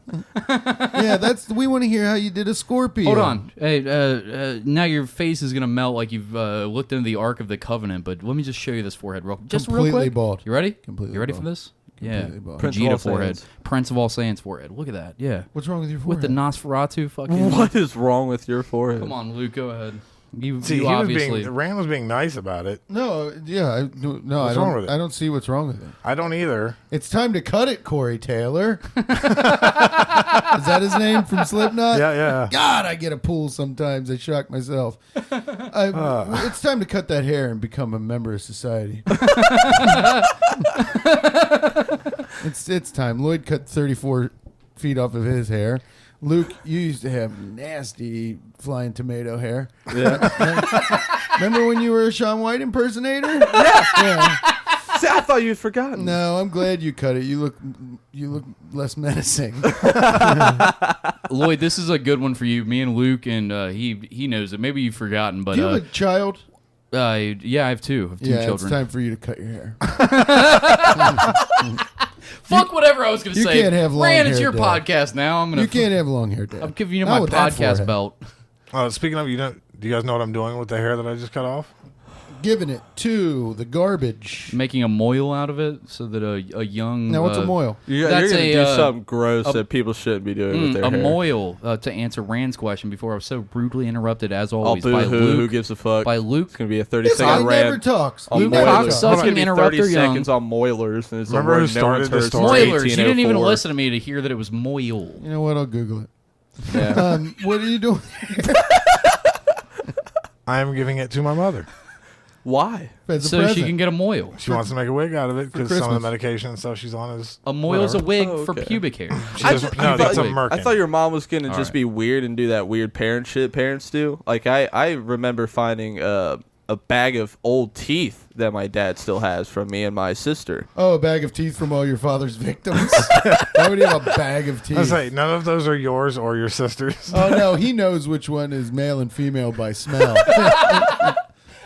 Yeah, we want to hear how you did a scorpion. Hold on. Hey, now your face is gonna melt like you've looked into the Ark of the Covenant. But let me just show you this forehead real, just real Completely quick. bald. You ready? Completely You ready bald. for this? Completely Yeah. bald. Prince of all Vegeta forehead. Saiyans. Prince of all Saiyans forehead. Look at that. Yeah. What's wrong with your With forehead? the Nosferatu fucking. What is wrong with your forehead? Come on, Luke. Go ahead. You, See, you he was obviously. Rand was being nice about it. No, yeah, no, What's wrong with it? I don't see what's wrong with it. I don't either. It's time to cut it, Corey Taylor. Is that his name from Slipknot? Yeah. God, I get a pull sometimes. I shock myself. It's time to cut that hair and become a member of society. It's time. Lloyd cut 34 feet off of his hair. Luke, you used to have nasty flying tomato hair. Yeah. Remember when you were a Shaun White impersonator? Yeah. See, I thought you'd forgotten. No, I'm glad you cut it. You look less menacing. Lloyd, this is a good one for you. Me and Luke, and he knows it. Maybe you've forgotten, but Do you have a child? Yeah, I have two. I have two Yeah, children. it's time for you to cut your hair. Fuck whatever I was going to you say. can't have long Ran, it's hair, your Dad. podcast now. You can't have long hair, Dad. I'm giving you Not my with that podcast forehead. belt. Speaking of, do you guys know what I'm doing with the hair that I just cut off? Giving it to the garbage. Making a moil out of it so that a young... Now, what's a moil? You're That's going to a, do uh, something gross that people shouldn't be doing with their a hair. moil, to answer Rand's question before I was so rudely interrupted, as Oh, always, by boo-hoo, Luke. who gives a fuck? By Luke. It's going to be a This guy 30-second never rant. talks. on Luke moilers. cocksucking It's gonna be interrupt 30 your young. seconds on moilers. And it's Remember a word who no one started this heard story? since Moilers. You didn't even 1804. listen to me to hear that it was moil. You know what? I'll Google it. Yeah. What are you doing? I am giving it to my mother. Why? As a So present. she can get a moil. She wants to make a wig out of it because some of the Christmas. medication and stuff she's on is A moil's a whatever. wig Oh, for okay. pubic hair. She doesn't, no, that's a wig. merkin. I thought your mom was going to All just right. be weird and do that weird parent shit parents do. Like, I remember finding a bag of old teeth that my dad still has from me and my sister. Oh, a bag of teeth from all your father's victims? Why would he have a bag of teeth? I was like, none of those are yours or your sister's. Oh, no. He knows which one is male and female by smell.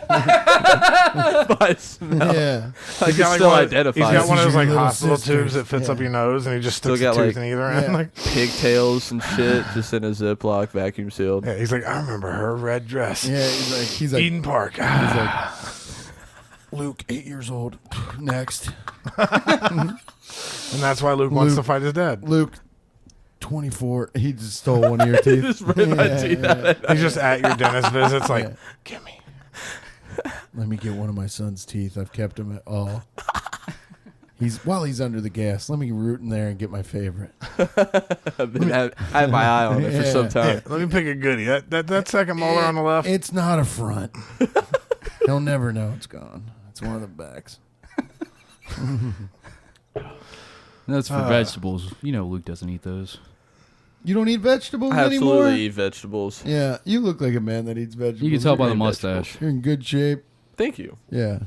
By smell. Yeah. I He's can got, still one, identify. he's got one of This those is your like little hospital sister. tubes that fits Yeah. up your nose, and he just Still sticks a got, tooth like- in either end. Yeah. Like, Pigtails and shit just in a Ziploc, vacuum sealed. yeah, he's like, I remember her red dress. Yeah, he's like, Eden Park. Luke, 8 years old. Next. And that's why Luke wants Luke. to fight his dad. Luke, 24. He just stole one of your teeth. Just ripped my teeth out. He's just at your dentist visits, like, Yeah. give me. Let me get one of my son's teeth. I've kept him at all. While he's under the gas, let me root in there and get my favorite. I had my eye on it for Yeah. some time. Yeah, let me pick a goodie. That second molar on the left. It's not a front. He'll never know it's gone. It's one of the backs. That's for vegetables. You know Luke doesn't eat those. You don't eat vegetables I anymore? absolutely eat vegetables. Yeah, you look like a man that eats vegetables. You can tell by You're the eating mustache. You're in good shape. Thank you. Yeah.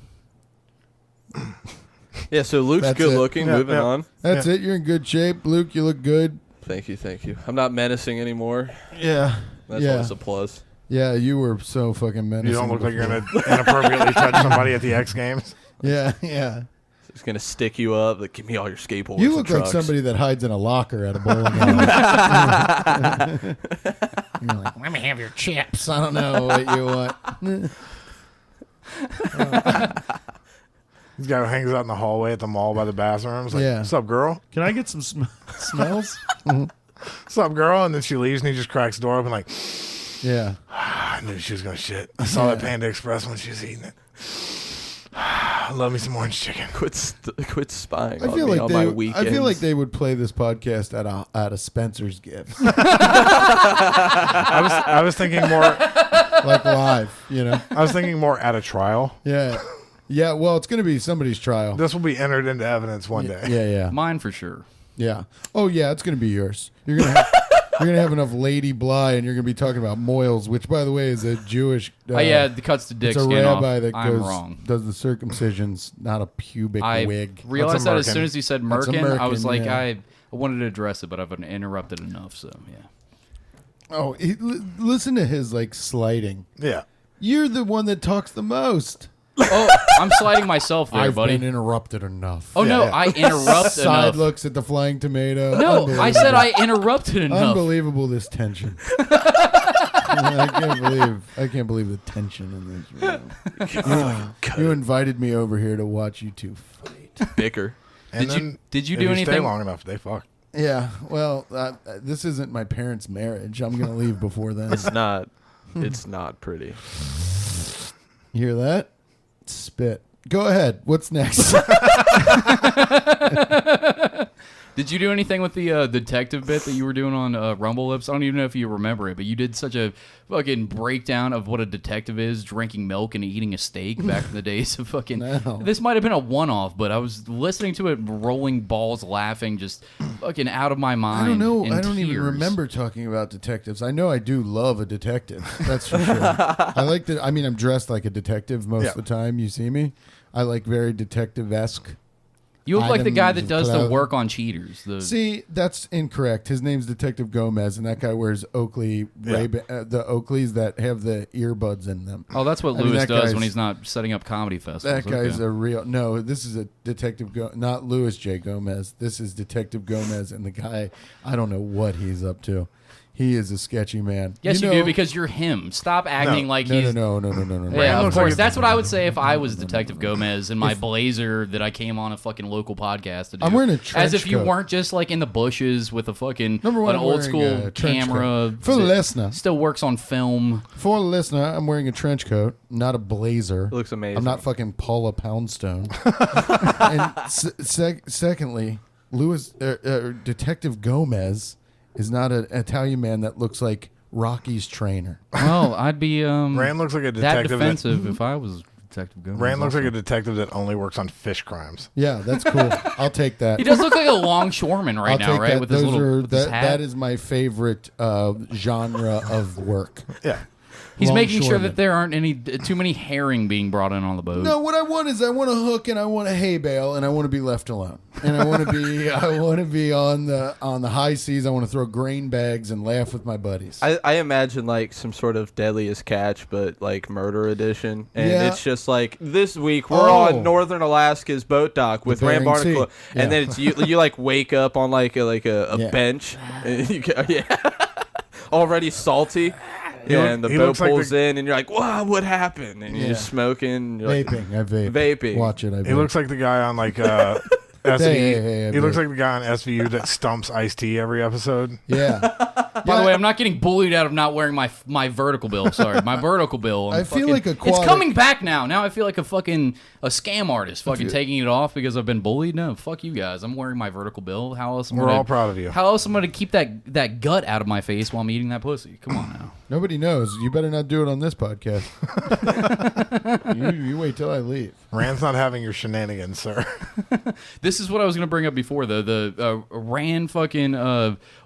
Yeah, so Luke's That's good it. looking. Yeah, Moving yeah. on. That's it. You're in good shape. Luke, you look good. Thank you, thank you. I'm not menacing anymore. Yeah. That's Yeah. always a plus. Yeah, you were so fucking menacing. You don't look like you're before. going to inappropriately touch somebody at the X Games. Yeah, yeah. It's gonna stick you up. Like, give me all your skateboards. You and look like trucks. somebody that hides in a locker at a bowling alley. You're like, let me have your chips. I don't know what you want. This guy who hangs out in the hallway at the mall by the bathrooms. Like, Yeah. what's up, girl? Can I get some smells? What's up, girl? And then she leaves, and he just cracks the door open like, Yeah. I knew she was going to shit. I saw that Panda Express when she was eating it. I love me some orange chicken. Quit spying I on feel me like on they. my weekends. I feel like they would play this podcast at a Spencer's gift, I was thinking more. like live. You know. I was thinking more at a trial. Yeah. Yeah. Well, it's going to be somebody's trial. This will be entered into evidence one day. Yeah. Yeah. Mine for sure. Yeah. Oh yeah, it's going to be yours. You're gonna have enough Lady Bly, and you're going to be talking about moils, which, by the way, is a Jewish. Yeah, it cuts the dick It's a skin off. rabbi that I'm wrong. does the circumcisions, not a pubic I wig. realized That's a that as merkin. soon as he said That's a merkin, I was merkin, like, yeah. I wanted to address it, but I've been interrupted enough, so yeah. Oh, listen to his like sliding. Yeah. You're the one that talks the most. Oh, I'm sliding myself there, I've buddy. been interrupted enough. Oh no, Yeah. I interrupted Side enough. looks at the flying tomato. No, I said I Unbelievable. interrupted enough. Unbelievable, this tension. I can't believe the tension in this room. You invited me over here to watch you two fight. bicker. And Did you- then did you if do Stay anything- long enough, they fuck. Yeah, well, this isn't my parents' marriage. I'm gonna leave before then. It's not. It's not pretty. You hear that? Spit. Go ahead. What's next? Did you do anything with the detective bit that you were doing on Rumble Lips? I don't even know if you remember it, but you did such a fucking breakdown of what a detective is, drinking milk and eating a steak back in the days of fucking... No. This might have been a one-off, but I was listening to it, rolling balls, laughing, just fucking out of my mind. I don't know. in I don't even tears. remember talking about detectives. I know I do love a detective. That's for sure. I like to. I mean, I'm dressed like a detective most Yeah. of the time. You see me. I like very detective-esque. You look like the guy that items does of the clothing. work on Cheaters. See, that's incorrect. His name's Detective Gomez, and that guy wears Oakley the Oakleys that have the earbuds in them. Oh, that's what I mean, Lewis that does guy's- when he's not setting up comedy festivals. That guy's Okay. a real. No, this is a Detective not Louis J. Gomez. This is Detective Gomez, and the guy, I don't know what he's up to. He is a sketchy man. Yes, you know, do, because you're him. Stop acting like no, he's... no. Yeah, of looks course. like- That's what I would say if I was Detective Gomez in my blazer that I came on a fucking local podcast to do. I'm wearing a As trench if you coat. weren't just like in the bushes with a fucking Number one, an I'm old wearing school a trench camera. coat. For the that listener. Still works on film. For the listener, I'm wearing a trench coat, not a blazer. It looks amazing. I'm not fucking Paula Poundstone. And secondly, Detective Gomez is not an Italian man that looks like Rocky's trainer. Well, I'd be Rand looks like a that detective. defensive if I was Detective Gomez. Rand looks like a also. detective that only works on fish crimes. Yeah, that's cool. I'll take that. He does look like a longshoreman right I'll now, take right? that. With his Those little are with his hat. that is my favorite genre of work. Yeah. He's making sure longshoreman. that there aren't any too many herring being brought in on the boat. No, what I want is I want a hook and I want a hay bale and I want to be left alone. And I want to be on the high seas. I want to throw grain bags and laugh with my buddies. I imagine like some sort of Deadliest Catch, but like murder edition, and Yeah. it's just like this week we're Oh. on Northern Alaska's boat dock with Ran Bering Sea. Barnaclo, Yeah. and then it's you like wake up on like a Yeah. bench, and you go, already salty. Yeah, and the he boat looks like pulls the- in, and you're like, "Wow, what happened?" And you're Yeah. just smoking. You're like, Vaping. I vape. Vaping. Watch it. I vape. He looks like the guy on like SVU. hey, he looks hey. like the guy on SVU that stumps Ice-T every episode. Yeah. By the way, I'm not getting bullied out of not wearing my vertical bill. Sorry, my vertical bill. I feel like It's aquatic- coming back now. Now I feel like a scam artist, fucking taking it off because I've been bullied. No, fuck you guys. I'm wearing my vertical bill. How else? We're all proud of you. How else am I going to keep that gut out of my face while I'm eating that pussy? Come on now. Nobody knows. You better not do it on this podcast. you wait till I leave. Rand's not having your shenanigans, sir. This is what I was going to bring up before, though. The Rand fucking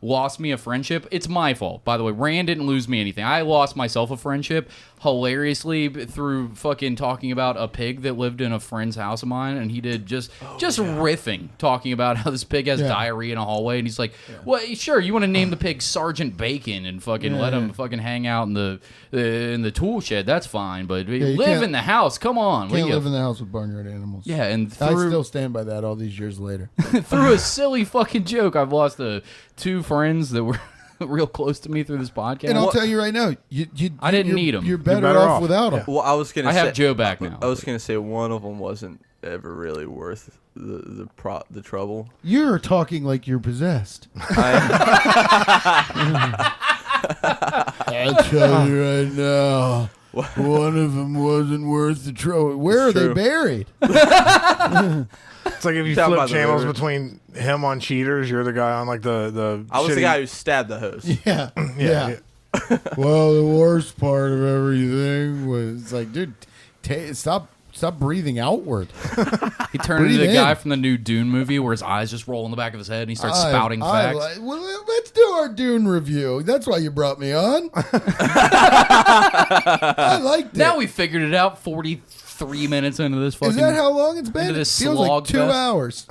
lost me a friendship. It's my fault, by the way. Rand didn't lose me anything. I lost myself a friendship hilariously through fucking talking about a pig that lived in a friend's house of mine, and he did just riffing, talking about how this pig has Yeah. diarrhea in a hallway, and he's like, well, sure, you want to name the pig Sergeant Bacon and fucking let him fucking hang out in the tool shed, that's fine, but you live can't- in the house, come on. What do Can't you- live in the house with barnyard animals. yeah, and I through, still stand by that all these years later. through a silly fucking joke, I've lost two friends that were real close to me through this podcast. And I'll tell you right now, I didn't you're- need 'em. You're better, better off off. without them. Well, I was gonna. I say, have Joe back now. I was gonna say one of them wasn't ever really worth the trouble. You're talking like you're possessed. I tell you right now, one of them wasn't worth the trouble. Where are they true. buried? It's like if you Down by flip the channels river. between him on Cheaters, you're the guy on like the I was shitty, the guy who stabbed the host. Yeah. yeah. Well, the worst part of everything was like, dude, stop breathing outward. He turned Breathe into the guy in. from the new Dune movie where his eyes just roll in the back of his head and he starts spouting facts. Well, let's do our Dune review. That's why you brought me on. I liked it. Now we figured it out 43 minutes into this fucking... Is that how long it's been? into It this feels like slog 2 fest? hours.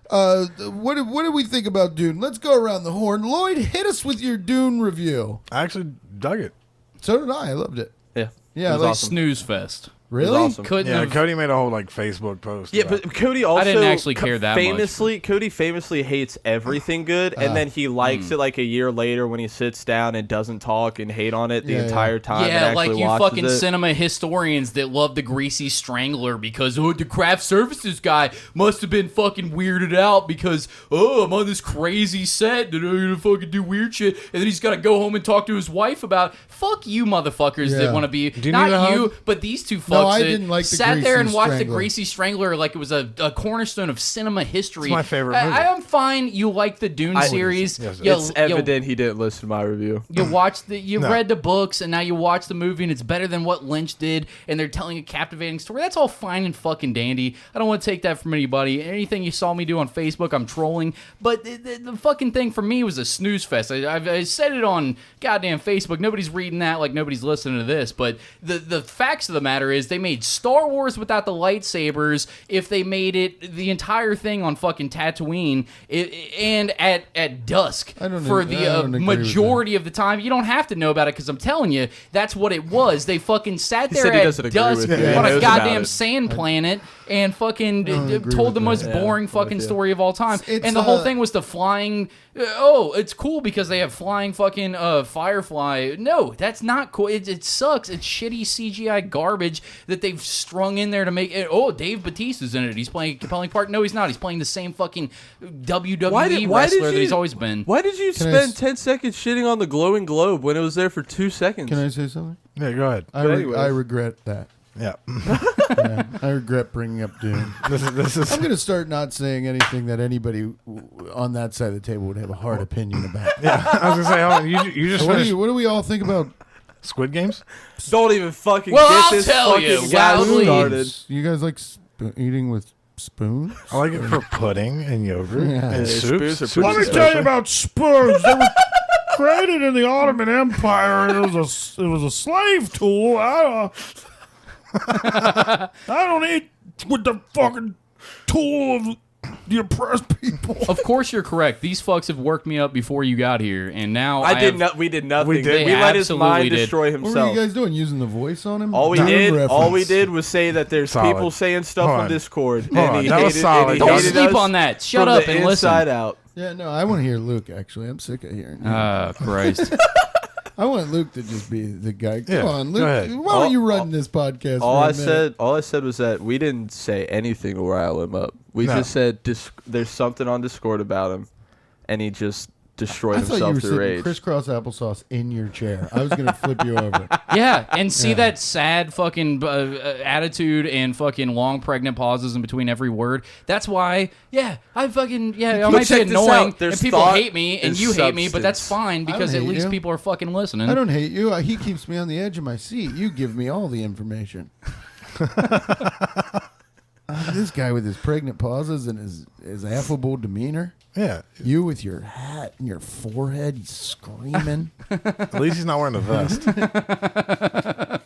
What did we think about Dune? Let's go around the horn. Lloyd, hit us with your Dune review. I actually dug it. So did I. I loved it. Yeah, Yeah, it was like awesome. Snooze fest. Really? awesome. Couldn't Yeah, have... Cody made a whole like Facebook post. Yeah, about but Cody also didn't actually care that much. famously, Cody famously hates everything good, and then he likes it like a year later when he sits down and doesn't talk and hate on it the Yeah, entire time. and Yeah, actually like you watches fucking it. cinema historians that love the Greasy Strangler because, the craft services guy must have been fucking weirded out because, I'm on this crazy set that I'm gonna fucking do weird shit, and then he's gotta go home and talk to his wife about, fuck you motherfuckers Yeah. that want to be, you need a not hug? you, but these two fucks No, I that didn't like the sat there Greasy and watched the Strangler. Greasy Strangler like it was a cornerstone of cinema history. It's my favorite movie. I'm fine, you like the Dune series. Yes, it You- It's you- evident he didn't listen to my review. you watched you No. read the books and now you watch the movie and it's better than what Lynch did and they're telling a captivating story. That's all fine and fucking dandy. I don't want to take that from anybody. Anything you saw me do on Facebook, I'm trolling. But the fucking thing for me was a snooze fest. I said it on goddamn Facebook. Nobody's reading that like nobody's listening to this. But the facts of the matter is is. They made Star Wars without the lightsabers. If they made it the entire thing on fucking Tatooine and at dusk for the majority of the time, you don't have to know about it because I'm telling you, that's what it was. They fucking sat there at dusk on a goddamn sand planet and fucking told the most boring fucking story of all time. And the whole thing was the flying. It's cool because they have flying fucking Firefly. No, that's not cool. It sucks. It's shitty CGI garbage that they've strung in there to make it. Oh, Dave Bautista's in it. He's playing a compelling part. No, he's not. He's playing the same fucking WWE wrestler that he's always been. Why did you spend 10 seconds shitting on the glowing globe when it was there for 2 seconds? Can I say something? Yeah, go ahead. I regret that. Yeah. Yeah, I regret bringing up Dune. This is. I'm going to start not saying anything that anybody on that side of the table would have a hard opinion about. Yeah, I was gonna say, hold on. You just finished What do we all think about Squid Games? Don't even fucking I'll get this tell fucking you, guy loudly. started. You guys like eating with spoons? I like it for pudding and yogurt and spoons soups. are pretty Let me tell you about spoons. They were created in the Ottoman Empire. It was a slave tool. I don't eat with the fucking tool of the oppressed people. Of course you're correct. These fucks have worked me up before you got here, and now We did nothing. We did. We let his mind did. destroy What himself. were you guys doing? Using the voice on him? All we did was say that there's Solid. people saying stuff Hold on on. Discord. Hold and on, he that was hated- solid. and he Don't hated sleep us on that. Shut from up the and listen. inside out. Yeah, no, I want to hear Luke, actually. I'm sick of hearing him. Christ. I want Luke to just be the guy. Come Yeah, on, go Luke. ahead. Why don't you run this podcast All for I a minute? said was that we didn't say anything to rile him up. We No. just said there's something on Discord about him, and he just destroyed I thought you himself were through sitting rage. crisscross applesauce in your chair. I was going to flip you over. Yeah, and see that sad fucking attitude and fucking long pregnant pauses in between every word. That's why, I might be check this annoying, out. There's and people thought hate me, and is you hate me, but that's substance. fine because I at don't hate least you. people are fucking listening. I don't hate you. He keeps me on the edge of my seat. You give me all the information. This guy with his pregnant pauses and his affable demeanor. Yeah. You with your hat and your forehead, screaming. At least he's not wearing a vest.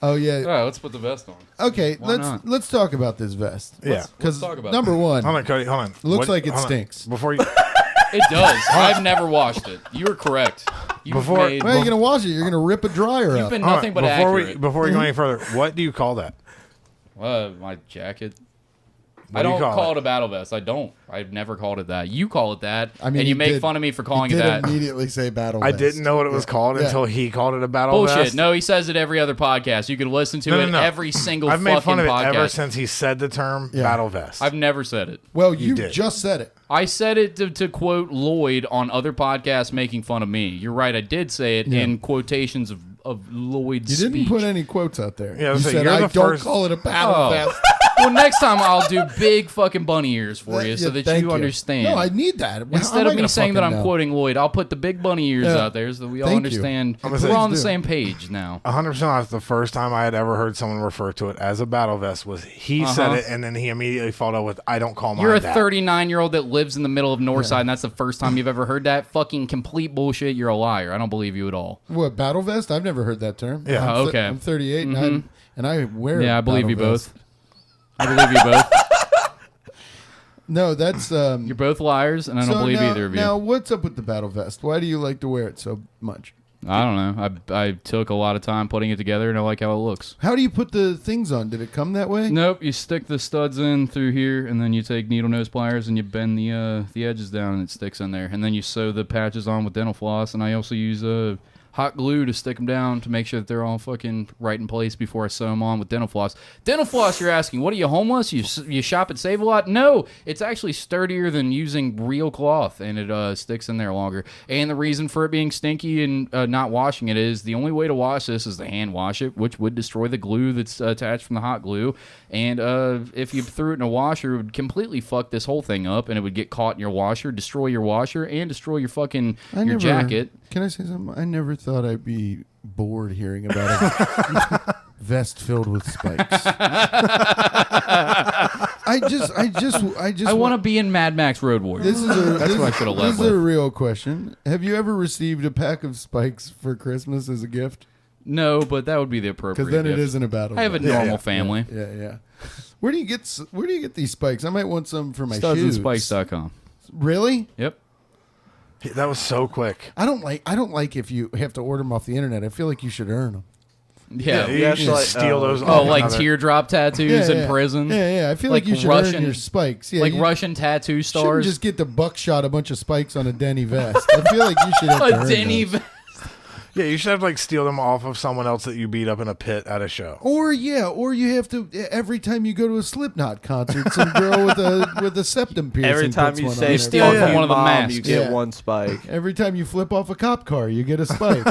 Oh yeah. All right, let's put the vest on. Okay, not? let's talk about this vest. Yeah. Because talk about number one, Hold on, Cody. Hold on. Looks like it hold on. stinks. Before you. It does. I've never washed it. You were correct. You've Before- made, well, you're gonna wash it. You're gonna rip a dryer you've up. been Hold on, nothing but before accurate. before we go any further, what do you call that? My jacket. What I do you don't call call it? it a battle vest. I don't. I've never called it that. You call it that, I mean, and you he make did- fun of me for He calling it did that. immediately say battle. I vest. didn't know what it was called Yeah. until he called it a battle Bullshit. vest. No, he says it every other podcast. You can listen to No, it no, no. every single I've fucking made fun of it podcast. ever since he said the term Yeah. battle vest. I've never said it. Well, you did. just said it. I said it to quote Lloyd on other podcasts making fun of me. You're right. I did say it in quotations of Lloyd's You didn't speech. put any quotes out there. Yeah, I you was saying, said you're I the don't first- call it a battle Oh. vest. Well, next time I'll do big fucking bunny ears for you so Yeah, that thank you understand. No, I need that. How Instead am I of me gonna saying that I'm fucking know? quoting Lloyd, I'll put the big bunny ears Yeah. out there so that we all Thank you. understand. I'm We're gonna say- all on the Please do. same page now. 100% honest, the first time I had ever heard someone refer to it as a battle vest was he said it, and then he immediately followed up with, I don't call mine You're a that. 39-year-old that lives in the middle of Northside, and that's the first time you've ever heard that? Fucking complete bullshit. You're a liar. I don't believe you at all. What, battle vest? I've never heard that term. Yeah. I'm Okay. I'm 38 and I wear. Yeah, a I believe battle you vest. both. I believe you both. No, that's You're both liars, and I don't believe now, either of you. Now, what's up with the battle vest? Why do you like to wear it so much? I don't know. I took a lot of time putting it together, and I like how it looks. How do you put the things on? Did it come that way? Nope, you stick the studs in through here, and then you take needle nose pliers and you bend the edges down, and it sticks in there. And then you sew the patches on with dental floss, and I also use hot glue to stick them down to make sure that they're all fucking right in place before I sew them on with dental floss. Dental floss, you're asking, what are you, homeless? You shop at Save-A-Lot? No, it's actually sturdier than using real cloth, and it sticks in there longer. And the reason for it being stinky and not washing it is the only way to wash this is to hand wash it, which would destroy the glue that's attached from the hot glue. And if you threw it in a washer, it would completely fuck this whole thing up, and it would get caught in your washer, destroy your washer, and destroy your fucking your jacket. Can I say something? I never thought I'd be bored hearing about a vest filled with spikes. I want to be in Mad Max Road Warrior. This is a, That's this, what I should have led This is a with. real question. Have you ever received a pack of spikes for Christmas as a gift? No, but that would be the appropriate. Because then it gift. isn't a battle. I have a belt. normal family. Yeah. Where do you get these spikes? I might want some for my shoes. Studsandspikes.com. Really? Yep. That was so quick. I don't like if you have to order them off the internet. I feel like you should earn them. Yeah. You actually, should steal those. Oh, off like another- teardrop tattoos in prison? Yeah. I feel Like like you should Russian- earn your spikes. Yeah, Like you Russian tattoo shouldn't stars? just get the buckshot a bunch of spikes on a Denny vest. I feel like you should have to A earn Denny those. Yeah, you should have like steal them off of someone else that you beat up in a pit at a show. Or you have to every time you go to a Slipknot concert, some girl with a septum piercing. Every time puts you one say on steal there. it from one of the Mom, masks. you get Yeah. one spike. Every time you flip off a cop car, you get a spike.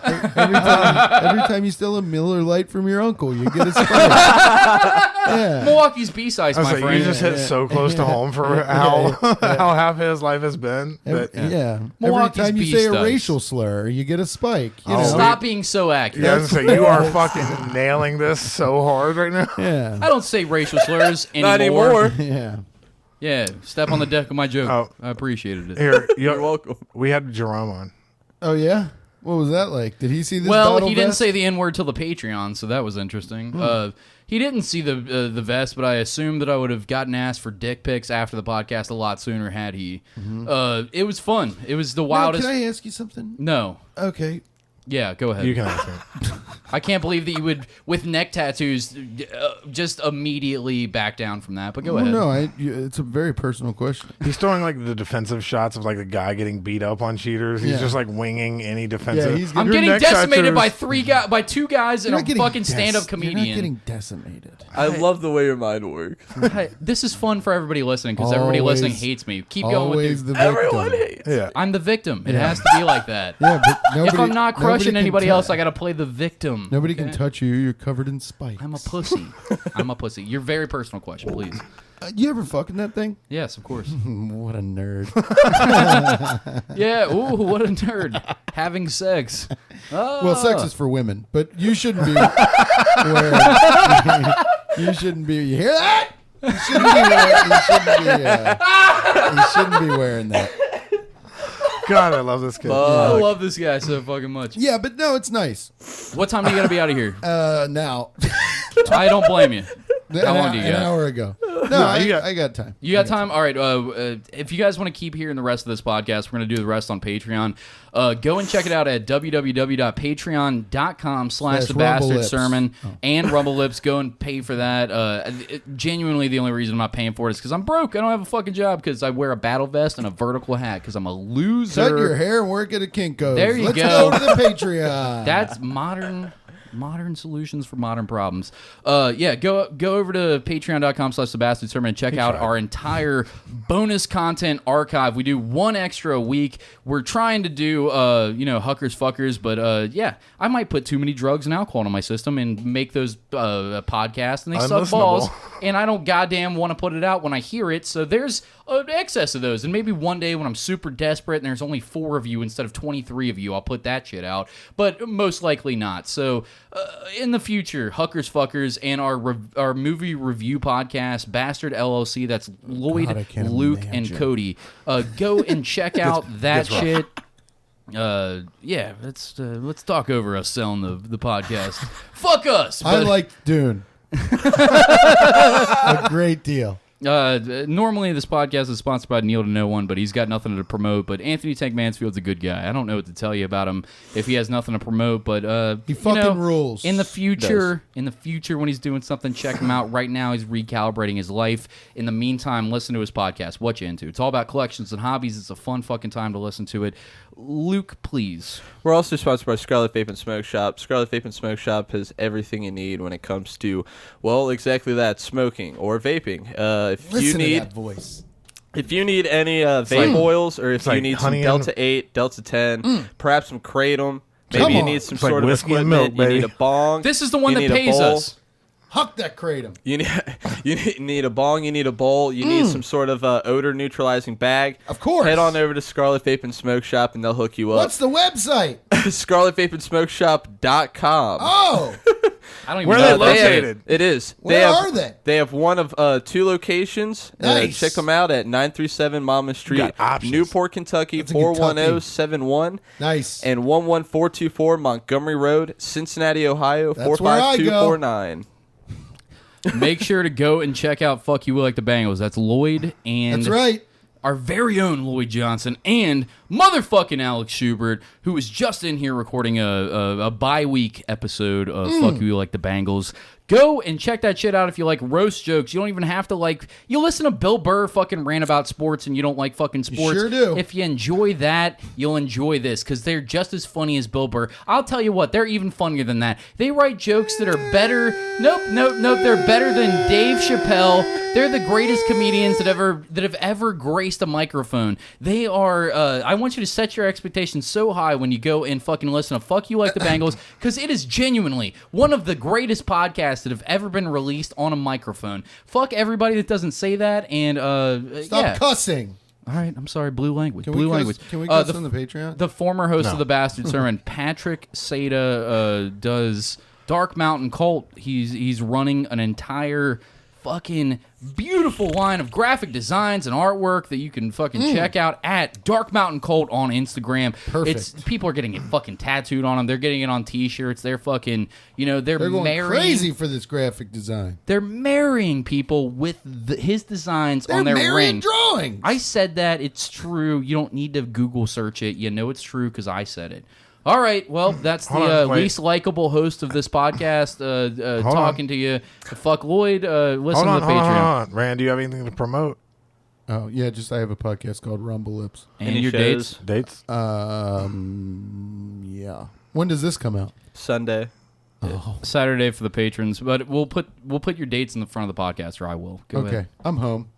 every time you steal a Miller Lite from your uncle, you get a spike. Yeah. Milwaukee's B-size, I was my like, friend. you just hit so close to home for how happy his life has been. Every, that- Every Milwaukee's time you B say a studs. racial slur, you get a spike. You know? Stop being so accurate. Yeah, I was gonna say, you are fucking nailing this so hard right now. Yeah. I don't say racial slurs anymore. Not anymore. Yeah. Yeah, step on the deck of my joke. Oh. I appreciated it. Here, You're welcome. we had Jerome on. Oh yeah. What was that like? Did he see this? Well, battle he didn't vest? say the N-word till the Patreon, so that was interesting. He didn't see the vest, but I assumed that I would have gotten asked for dick pics after the podcast a lot sooner had he. It was fun. It was the Now, wildest. can I ask you something? No. Okay. Yeah, go ahead. You can ask me. I can't believe that you would, with neck tattoos, just immediately back down from that. But go Well, ahead. no, it's a very personal question. He's throwing like the defensive shots of like the guy getting beat up on cheaters. He's Yeah. just like winging any defensive. Yeah, he's I'm Your getting neck decimated tattoos- by two guys and You're a not getting fucking stand-up You're not comedian. getting decimated. I love the way your mind works. Hey, this is fun for everybody listening because everybody Always- listening hates me. Keep going with Always your. the victim. Everyone hates. Yeah. I'm the victim. It has to be like that. Yeah, but nobody, If I'm not crushing nobody can anybody tou- else, I got to play the victim. Nobody okay? can touch you. You're covered in spikes. I'm a pussy. I'm a pussy. Your very personal question, please. You ever fucking that thing? Yes, of course. What a nerd. Yeah. Ooh, what a nerd. Having sex. Oh. Well, sex is for women, but you shouldn't be wearing. You shouldn't be. You hear that? You shouldn't be wearing. You shouldn't be wearing that. God, I love this kid. I love this guy so fucking much. Yeah, but no, it's nice. What time are you gonna be out of here? Now. I don't blame you. How long do you An got? hour ago. No, I got time. You got time? All right. If you guys want to keep hearing the rest of this podcast, we're going to do the rest on Patreon. Go and check it out at www.patreon.com/thebastardsermon and Rumble Lips. Go and pay for that. Genuinely, the only reason I'm not paying for it is because I'm broke. I don't have a fucking job because I wear a battle vest and a vertical hat because I'm a loser. Cut your hair and work at a Kinko's. There you Let's go. go to the Patreon. That's modern solutions for modern problems. Yeah, go over to patreon.com/thebastardsermon and check out our entire bonus content archive. We do one extra a week. We're trying to do Huckers Fuckers, but yeah, I might put too many drugs and alcohol in my system and make those podcasts and they suck balls. And I don't goddamn want to put it out when I hear it. So there's an excess of those. And maybe one day when I'm super desperate and there's only 4 of you instead of 23 of you, I'll put that shit out. But most likely not. So in the future, Huckers Fuckers and our movie review podcast, Bastard LLC, that's Lloyd, God, I can't Luke, imagine. and Cody. Go and check out that shit. Yeah, let's talk over us selling the podcast. Fuck us. I but- liked Dune. A great deal. Normally this podcast is sponsored by Neil to No One, but he's got nothing to promote. But Anthony Tank Mansfield's a good guy. I don't know what to tell you about him if he has nothing to promote. But He fucking rules. In the future, when he's doing something, check him out. Right now, he's recalibrating his life. In the meantime, listen to his podcast. What you into? It's all about collections and hobbies. It's a fun fucking time to listen to it. Luke, please. We're also sponsored by Scarlet Vape and Smoke Shop. Scarlet Vape and Smoke Shop has everything you need when it comes to, well, exactly that, smoking or vaping. If Listen you need to that voice. If you need any vape oils, or if you like need some honey Delta 8, Delta 10, perhaps some Kratom, maybe Come you on. need some It's like sort of whiskey and equipment, milk, you need baby. a bong. This is the one you that need a pays bowl, us. Huck that kratom. You need a bong, you need a bowl, you need some sort of odor neutralizing bag. Of course. Head on over to Scarlet Vape and Smoke Shop and they'll hook you up. What's the website? ScarletVapeAndSmokeShop.com. Oh, I don't even Where know. are they if that's located? It is. Where are they? They have one of 2 locations. Nice. Check them out at 937 Monmouth Street, got options. Newport, Kentucky, That's in Kentucky. 41071. Nice. And 11424 Montgomery Road, Cincinnati, Ohio, That's where I go. 45249. Make sure to go and check out Fuck You Like the Bengals. That's Lloyd and That's right. our very own Lloyd Johnson and motherfucking Alex Schubert, who was just in here recording a bye-week episode of Fuck You Like the Bengals. Go and check that shit out if you like roast jokes. You don't even have to like... You listen to Bill Burr fucking rant about sports and you don't like fucking sports. sure do. If you enjoy that, you'll enjoy this because they're just as funny as Bill Burr. I'll tell you what, they're even funnier than that. They write jokes that are better... Nope. They're better than Dave Chappelle. They're the greatest comedians that have ever graced a microphone. They are... I want you to set your expectations so high when you go and fucking listen to Fuck You Like the Bengals because it is genuinely one of the greatest podcasts that have ever been released on a microphone. Fuck everybody that doesn't say that, and Stop cussing. All right, I'm sorry. Blue language. Can Blue we language. Can we cuss on the Patreon? The former host No. of the Bastard Sermon, Patrick Seda, does Dark Mountain Cult. He's running an entire fucking beautiful line of graphic designs and artwork that you can fucking check out at Dark Mountain Cult on Instagram. Perfect. People are getting it fucking tattooed on them. They're getting it on T-shirts. They're fucking, they're going marrying, crazy for this graphic design. They're marrying people with his designs They're on their marrying ring. drawings. I said that. It's true. You don't need to Google search it. You know it's true because I said it. All right. Well, that's Hold the on, wait. least likable host of this podcast talking to you. Fuck Lloyd. Listen Hold to the Patreon. on. Rand, do you have anything to promote? Oh yeah, I have a podcast called Rumble Lips. And Any your shows? dates. Dates? Yeah. When does this come out? Sunday. Saturday for the patrons. But we'll put your dates in the front of the podcast, or I will. Go Okay, ahead. I'm home.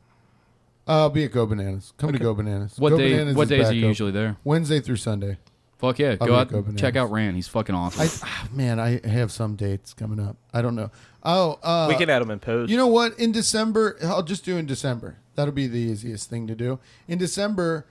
I'll be at Go Bananas. Come to Go Bananas. What Go day? Bananas What is days back are you open. usually there? Wednesday through Sunday. Fuck yeah. I'll Go be out. at Go Bananas. Check out Ran. He's fucking awesome. Man, I have some dates coming up. I don't know. Oh, We can add them in post. you know what? In December, I'll just do in December. That'll be the easiest thing to do. In December,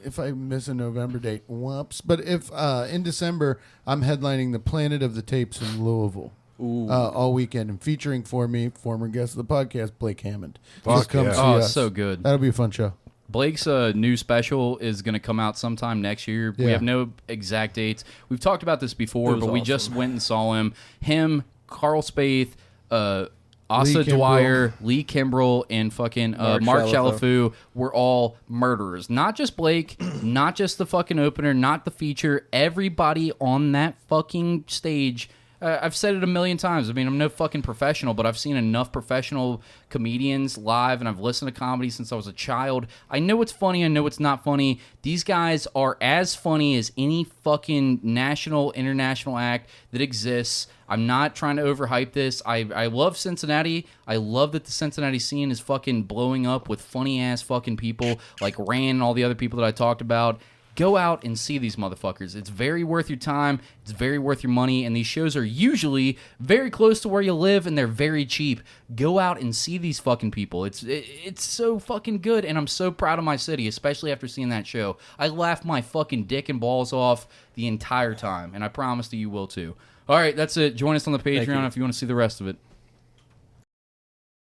if I miss a November date, whoops. But if in December, I'm headlining the Planet of the Tapes in Louisville all weekend and featuring for me, former guest of the podcast, Blake Hammond. Just come yeah. see Oh, us. so good. That'll be a fun show. Blake's new special is going to come out sometime next year. We Yeah. have no exact dates. We've talked about this before, It was but we awesome. just went and saw him. Him, Carl Spaeth, Asa Kimbrell. Dwyer, Lee Kimbrell, and fucking Mark Chalafou were all murderers. Not just Blake, not just the fucking opener, not the feature. Everybody on that fucking stage. I've said it a million times. I mean, I'm no fucking professional, but I've seen enough professional comedians live, and I've listened to comedy since I was a child. I know it's funny. I know it's not funny. These guys are as funny as any fucking national, international act that exists. I'm not trying to overhype this. I love Cincinnati. I love that the Cincinnati scene is fucking blowing up with funny-ass fucking people like Ran and all the other people that I talked about. Go out and see these motherfuckers. It's very worth your time. It's very worth your money. And these shows are usually very close to where you live, and they're very cheap. Go out and see these fucking people. It's so fucking good, and I'm so proud of my city, especially after seeing that show. I laughed my fucking dick and balls off the entire time, and I promise that you will too. All right, that's it. Join us on the Patreon if you want to see the rest of it.